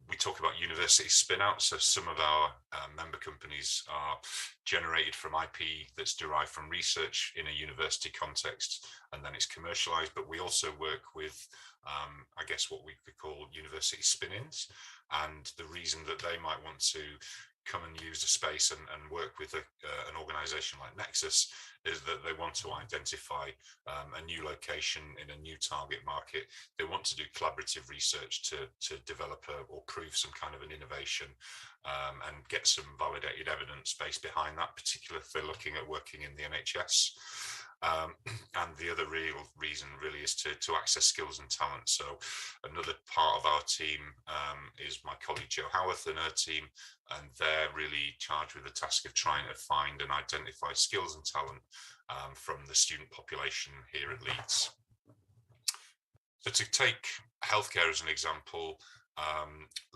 we talk about university spin-out. So some of our member companies are generated from IP that's derived from research in a university context, and then it's commercialized. But we also work with, I guess, what we could call university spin-ins. And the reason that they might want to come and use the space and work with an organization like Nexus is that they want to identify a new location in a new target market. They want to do collaborative research to develop or prove some kind of an innovation and get some validated evidence base behind that, particularly if they're looking at working in the NHS. And the other real reason really is to access skills and talent. So another part of our team is my colleague Jo Howarth and her team, and they're really charged with the task of trying to find and identify skills and talent from the student population here at Leeds. So to take healthcare as an example,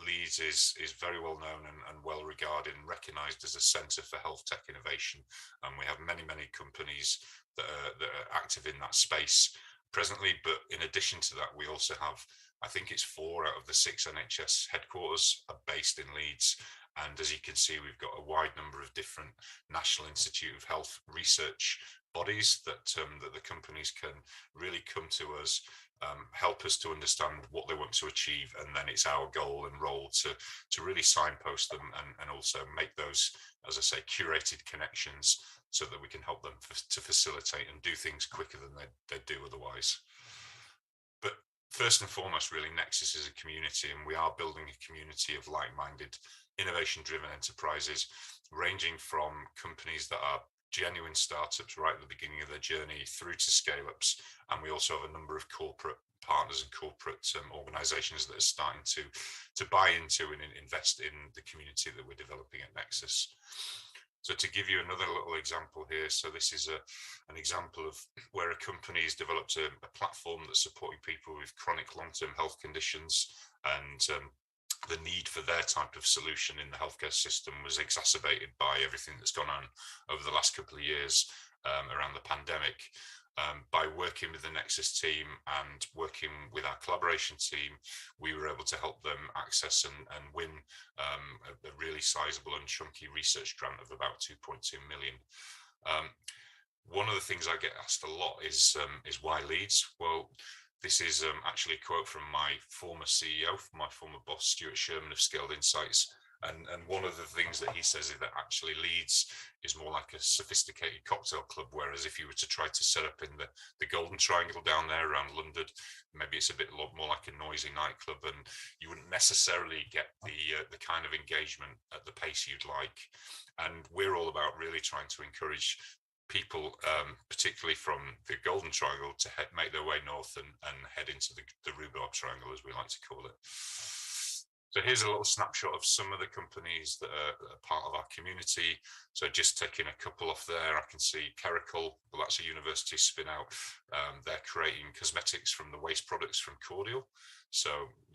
Leeds is very well known and well regarded and recognised as a centre for health tech innovation. And we have many companies that are active in that space presently. But in addition to that, we also have, I think it's 4 out of the 6 NHS headquarters are based in Leeds. And as you can see, we've got a wide number of different National Institute of Health research bodies that the companies can really come to us, help us to understand what they want to achieve, and then it's our goal and role to really signpost them and also make those, as I say, curated connections so that we can help them to facilitate and do things quicker than they do otherwise. But first and foremost, really, Nexus is a community, and we are building a community of like-minded, innovation-driven enterprises, ranging from companies that are genuine startups right at the beginning of their journey through to scale-ups. And we also have a number of corporate partners and corporate organizations that are starting to buy into and invest in the community that we're developing at Nexus. So to give you another little example here, so this is an example of where a company has developed a platform that's supporting people with chronic long-term health conditions, and the need for their type of solution in the healthcare system was exacerbated by everything that's gone on over the last couple of years around the pandemic. By working with the Nexus team and working with our collaboration team, we were able to help them access and win a really sizable and chunky research grant of about 2.2 million. One of the things I get asked a lot is why Leeds? Well, this is actually a quote from my former CEO, my former boss, Stuart Sherman of Scaled Insights. And one of the things that he says is that actually Leeds is more like a sophisticated cocktail club, whereas if you were to try to set up in the Golden Triangle down there around London, maybe it's a bit more like a noisy nightclub, and you wouldn't necessarily get the kind of engagement at the pace you'd like. And we're all about really trying to encourage people, particularly from the Golden Triangle, to make their way north and head into the Rhubarb Triangle, as we like to call it. So here's a little snapshot of some of the companies that are part of our community. So just taking a couple off there, I can see Kerricle, well, that's a university spin out. They're creating cosmetics from the waste products from cordial. So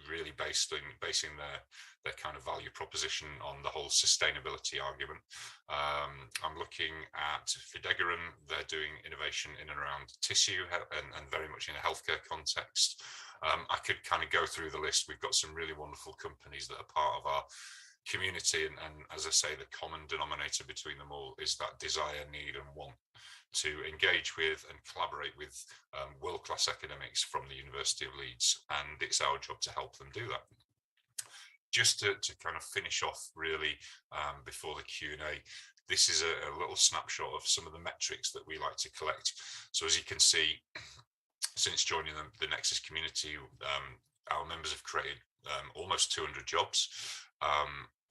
really basing their kind of value proposition on the whole sustainability argument. I'm looking at Fidegaran. They're doing innovation in and around tissue and very much in a healthcare context. I could kind of go through the list. We've got some really wonderful companies that are part of our community, and as I say, the common denominator between them all is that desire, need, and want to engage with and collaborate with world-class academics from the University of Leeds, and it's our job to help them do that. Just to kind of finish off really before the Q&A, this is a little snapshot of some of the metrics that we like to collect. So as you can see, since joining the Nexus community, our members have created almost 200 jobs.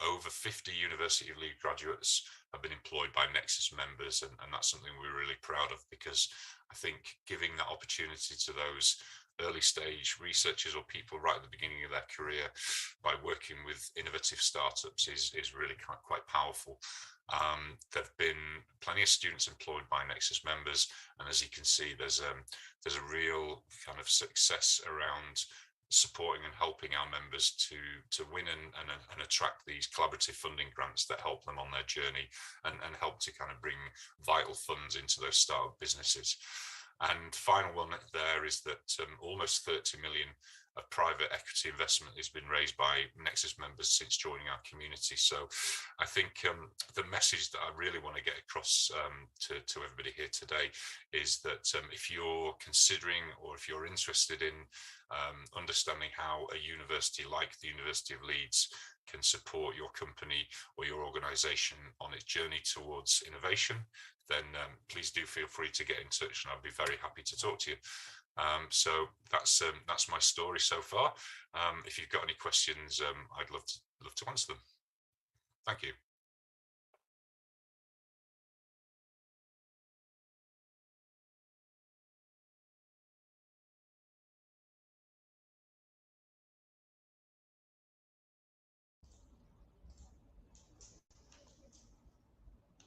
Over 50 University of Leeds graduates have been employed by Nexus members, and that's something we're really proud of, because I think giving that opportunity to those early stage researchers or people right at the beginning of their career by working with innovative startups is really quite powerful. There have been plenty of students employed by Nexus members, and as you can see, there's a real kind of success around supporting and helping our members to win and attract these collaborative funding grants that help them on their journey and help to kind of bring vital funds into those startup businesses. And final one there is that almost 30 million of private equity investment has been raised by Nexus members since joining our community. So I think the message that I really want to get across to everybody here today is that if you're considering or if you're interested in understanding how a university like the University of Leeds can support your company or your organisation on its journey towards innovation, then please do feel free to get in touch, and I'll be very happy to talk to you. So that's my story so far. If you've got any questions, I'd love to answer them. Thank you.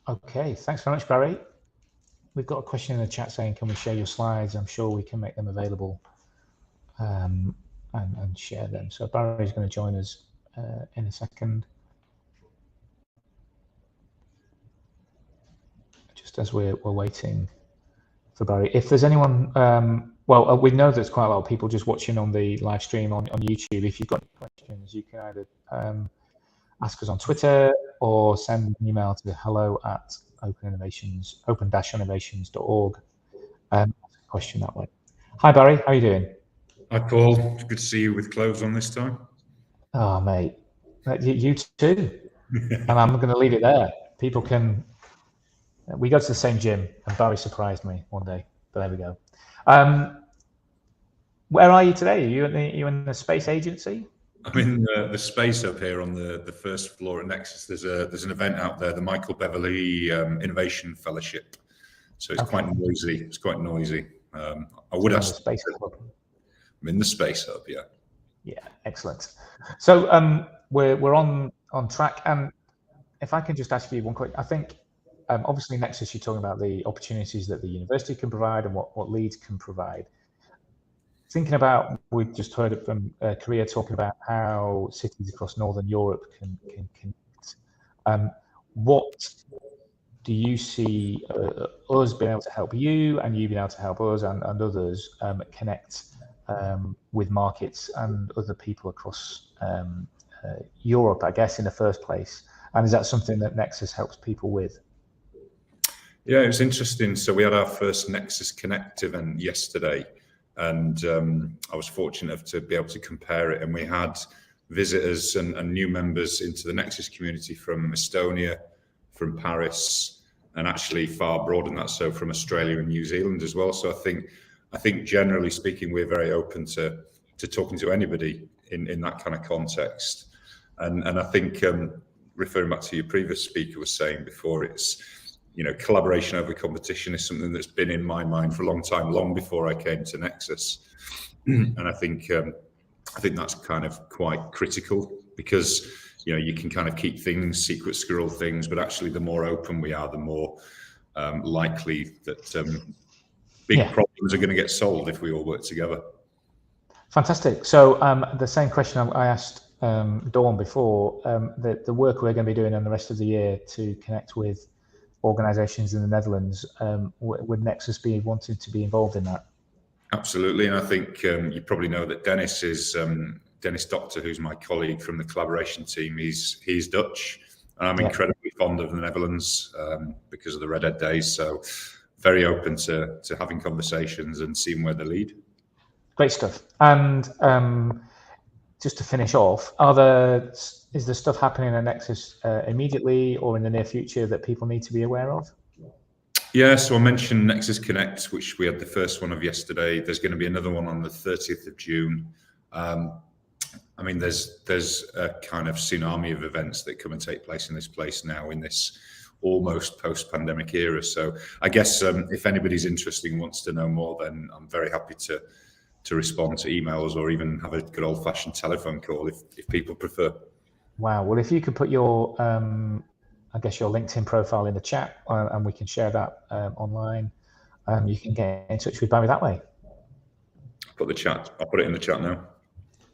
Okay, thanks very much, Barry. We've got a question in the chat saying, can we share your slides? I'm sure we can make them available and share them. So Barry's going to join us in a second. Just as we're waiting for Barry. If there's anyone, well, we know there's quite a lot of people just watching on the live stream on YouTube. If you've got any questions, you can either ask us on Twitter or send an email to hello@open-innovations.org. Question that way. Hi, Barry. How are you doing? Hi, Paul. It's good to see you with clothes on this time. Oh, mate. You too. And I'm going to leave it there. People can... We go to the same gym, and Barry surprised me one day. But there we go. Where are you today? Are you in the space agency? I'm in the space up here on the first floor at Nexus. There's an event out there, the Michael Beverley Innovation Fellowship. So it's quite noisy. It's quite noisy. I would ask. Space Hub. I'm in the Space Hub, yeah. Yeah, excellent. So we're on track, and if I can just ask you one quick, I think obviously Nexus, you're talking about the opportunities that the university can provide and what Leeds can provide. Thinking about, we've just heard it from Korea talking about how cities across Northern Europe can connect. What do you see us being able to help you, and you being able to help us and others connect with markets and other people across Europe, I guess, in the first place? And is that something that Nexus helps people with? Yeah, it was interesting. So we had our first Nexus Connect event yesterday, and I was fortunate enough to be able to compare it. And we had visitors and new members into the Nexus community from Estonia, from Paris, and actually far broader than that, so from Australia and New Zealand as well. So I think generally speaking, we're very open to talking to anybody in that kind of context. And I think referring back to your previous speaker was saying before, it's, you know, collaboration over competition is something that's been in my mind for a long time, long before I came to Nexus. And I think that's kind of quite critical, because, you know, you can kind of keep things, secret squirrel things, but actually the more open we are, the more likely that big problems are going to get solved if we all work together. Fantastic. So the same question I asked Dawn before, the work we're going to be doing in the rest of the year to connect with organisations in the Netherlands, would Nexus be wanting to be involved in that? Absolutely, and I think you probably know that Dennis is Dennis Doctor, who's my colleague from the collaboration team. He's Dutch, and I'm incredibly fond of the Netherlands because of the Red Ed Days. So very open to having conversations and seeing where they lead. Great stuff. And just to finish off, is there stuff happening at Nexus immediately or in the near future that people need to be aware of? Yeah, so I mentioned Nexus Connect, which we had the first one of yesterday. There's going to be another one on the 30th of June. I mean, there's a kind of tsunami of events that come and take place in this place now in this almost post-pandemic era. So I guess if anybody's interested and wants to know more, then I'm very happy to respond to emails or even have a good old-fashioned telephone call if people prefer. Wow. Well, if you could put your, I guess, your LinkedIn profile in the chat and we can share that online, you can get in touch with Barry that way. I'll put it in the chat now.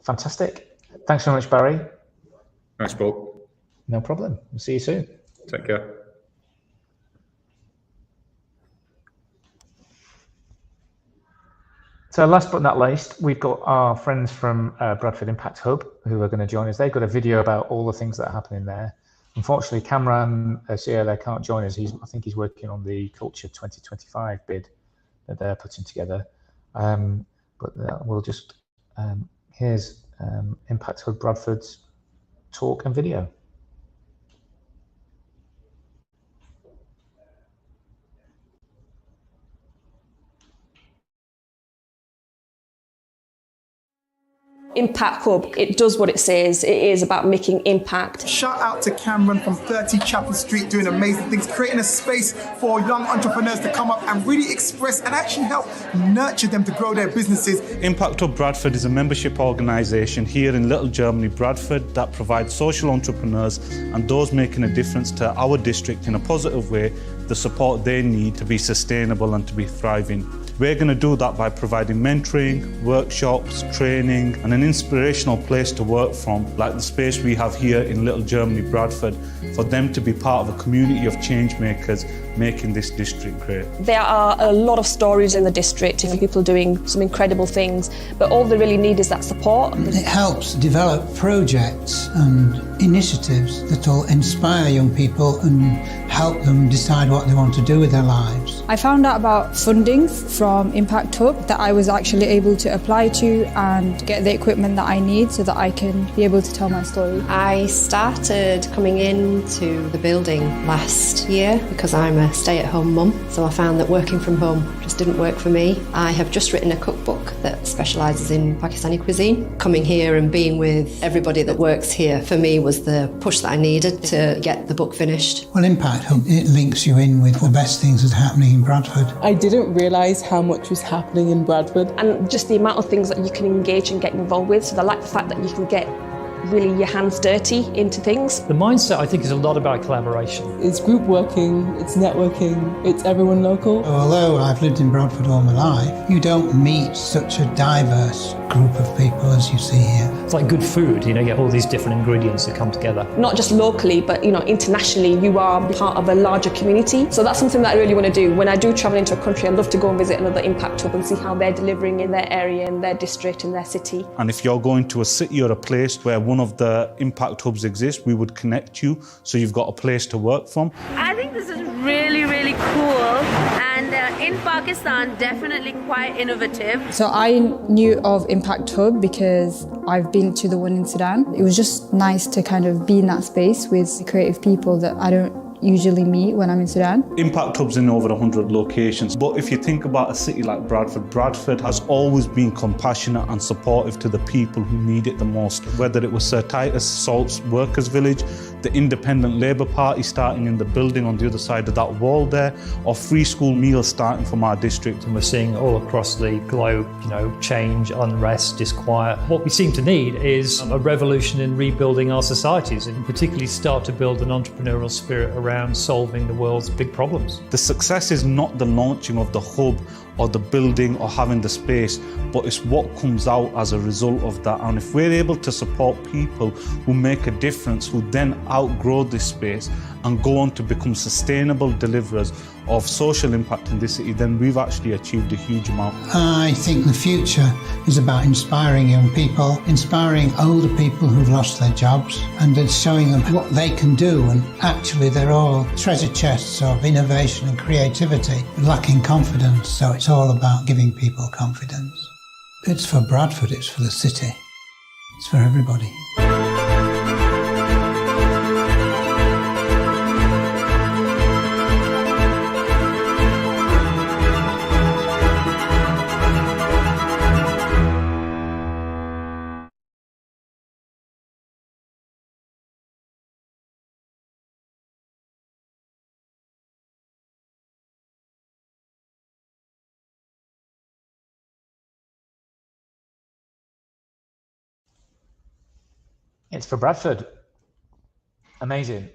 Fantastic. Thanks so much, Barry. Thanks, Paul. No problem. We'll see you soon. Take care. So last but not least, we've got our friends from Bradford Impact Hub who are going to join us. They've got a video about all the things that are happening there. Unfortunately, Cameron they can't join us. I think he's working on the Culture 2025 bid that they're putting together. But we'll just, here's Impact Hub Bradford's talk and video. Impact Hub, it does what it says. It is about making impact. Shout out to Cameron from 30 Chapel Street doing amazing things, creating a space for young entrepreneurs to come up and really express and actually help nurture them to grow their businesses. Impact Hub Bradford is a membership organisation here in Little Germany, Bradford, that provides social entrepreneurs and those making a difference to our district in a positive way the support they need to be sustainable and to be thriving. We're going to do that by providing mentoring, workshops, training and an inspirational place to work from, like the space we have here in Little Germany, Bradford, for them to be part of a community of change makers making this district great. There are a lot of stories in the district of people doing some incredible things, but all they really need is that support. It helps develop projects and initiatives that will inspire young people and help them decide what they want to do with their lives. I found out about funding from Impact Hub that I was actually able to apply to and get the equipment that I need so that I can be able to tell my story. I started coming into the building last year because I'm a stay-at-home mum, so I found that working from home just didn't work for me. I have just written a cookbook that specialises in Pakistani cuisine. Coming here and being with everybody that works here for me was the push that I needed to get the book finished. Well, Impact Hub, it links you in with the best things that's happening in Bradford. I didn't realise how much was happening in Bradford. And just the amount of things that you can engage and get involved with. So I like the fact that you can get really your hands dirty into things. The mindset, I think, is a lot about collaboration. It's group working, it's networking, it's everyone local. Although I've lived in Bradford all my life, you don't meet such a diverse group of people as you see here. It's like good food, you get all these different ingredients that come together. Not just locally, but internationally, you are part of a larger community. So that's something that I really want to do. When I do travel into a country, I'd love to go and visit another Impact Hub and see how they're delivering in their area, in their district, in their city. And if you're going to a city or a place where one of the Impact Hubs exists, we would connect you so you've got a place to work from. I think this is really, really cool, and in Pakistan, definitely quite innovative. So I knew of Impact Hub because I've been to the one in Sudan. It was just nice to kind of be in that space with creative people that I don't usually meet when I'm in Sudan. Impact Hub's in over 100 locations, but if you think about a city like Bradford, Bradford has always been compassionate and supportive to the people who need it the most. Whether it was Sir Titus Salt's Workers' Village, the Independent Labour Party starting in the building on the other side of that wall there, or free school meals starting from our district. And we're seeing all across the globe, change, unrest, disquiet. What we seem to need is a revolution in rebuilding our societies, and particularly start to build an entrepreneurial spirit around solving the world's big problems. The success is not the launching of the hub or the building or having the space, but it's what comes out as a result of that. And if we're able to support people who make a difference, who then outgrow this space and go on to become sustainable deliverers of social impact in this city, then we've actually achieved a huge amount. I think the future is about inspiring young people, inspiring older people who've lost their jobs, and then showing them what they can do. And actually they're all treasure chests of innovation and creativity, lacking confidence. So it's all about giving people confidence. It's for Bradford, it's for the city, it's for everybody. It's for Bradford. Amazing.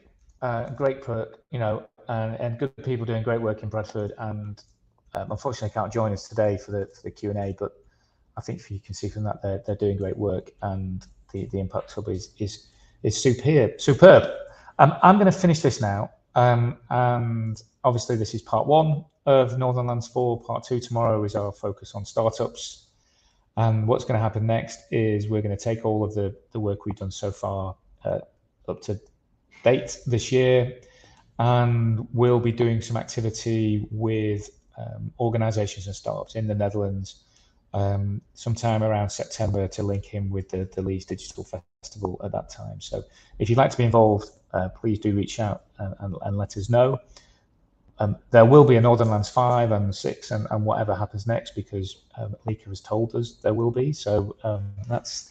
Great perk, and good people doing great work in Bradford. And unfortunately, can't join us today for the Q&A, but I think you can see from that they're doing great work, and the Impact Hub is superb. I'm going to finish this now, and obviously this is part one of Northernlands 4. Part 2 tomorrow is our focus on startups. And what's going to happen next is we're going to take all of the work we've done so far up to date this year, and we'll be doing some activity with organisations and startups in the Netherlands sometime around September to link in with the Leeds Digital Festival at that time. So if you'd like to be involved, please do reach out and let us know. There will be a Northernlands 5 and 6 and whatever happens next, because Lika has told us there will be. So that's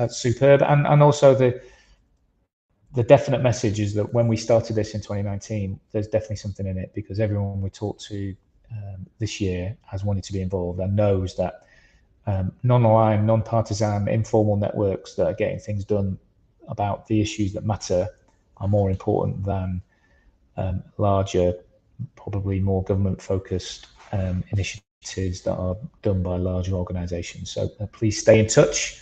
superb. And also the definite message is that when we started this in 2019, there's definitely something in it, because everyone we talked to this year has wanted to be involved and knows that non-aligned, non-partisan, informal networks that are getting things done about the issues that matter are more important than larger, probably more government-focused initiatives that are done by larger organisations. So please stay in touch.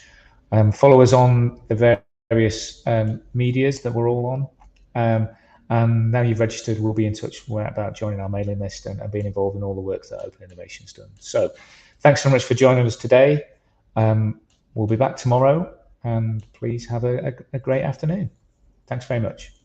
Follow us on the various medias that we're all on. And now you've registered, we'll be in touch about joining our mailing list and being involved in all the work that Open Innovation's done. So thanks so much for joining us today. We'll be back tomorrow, and please have a great afternoon. Thanks very much.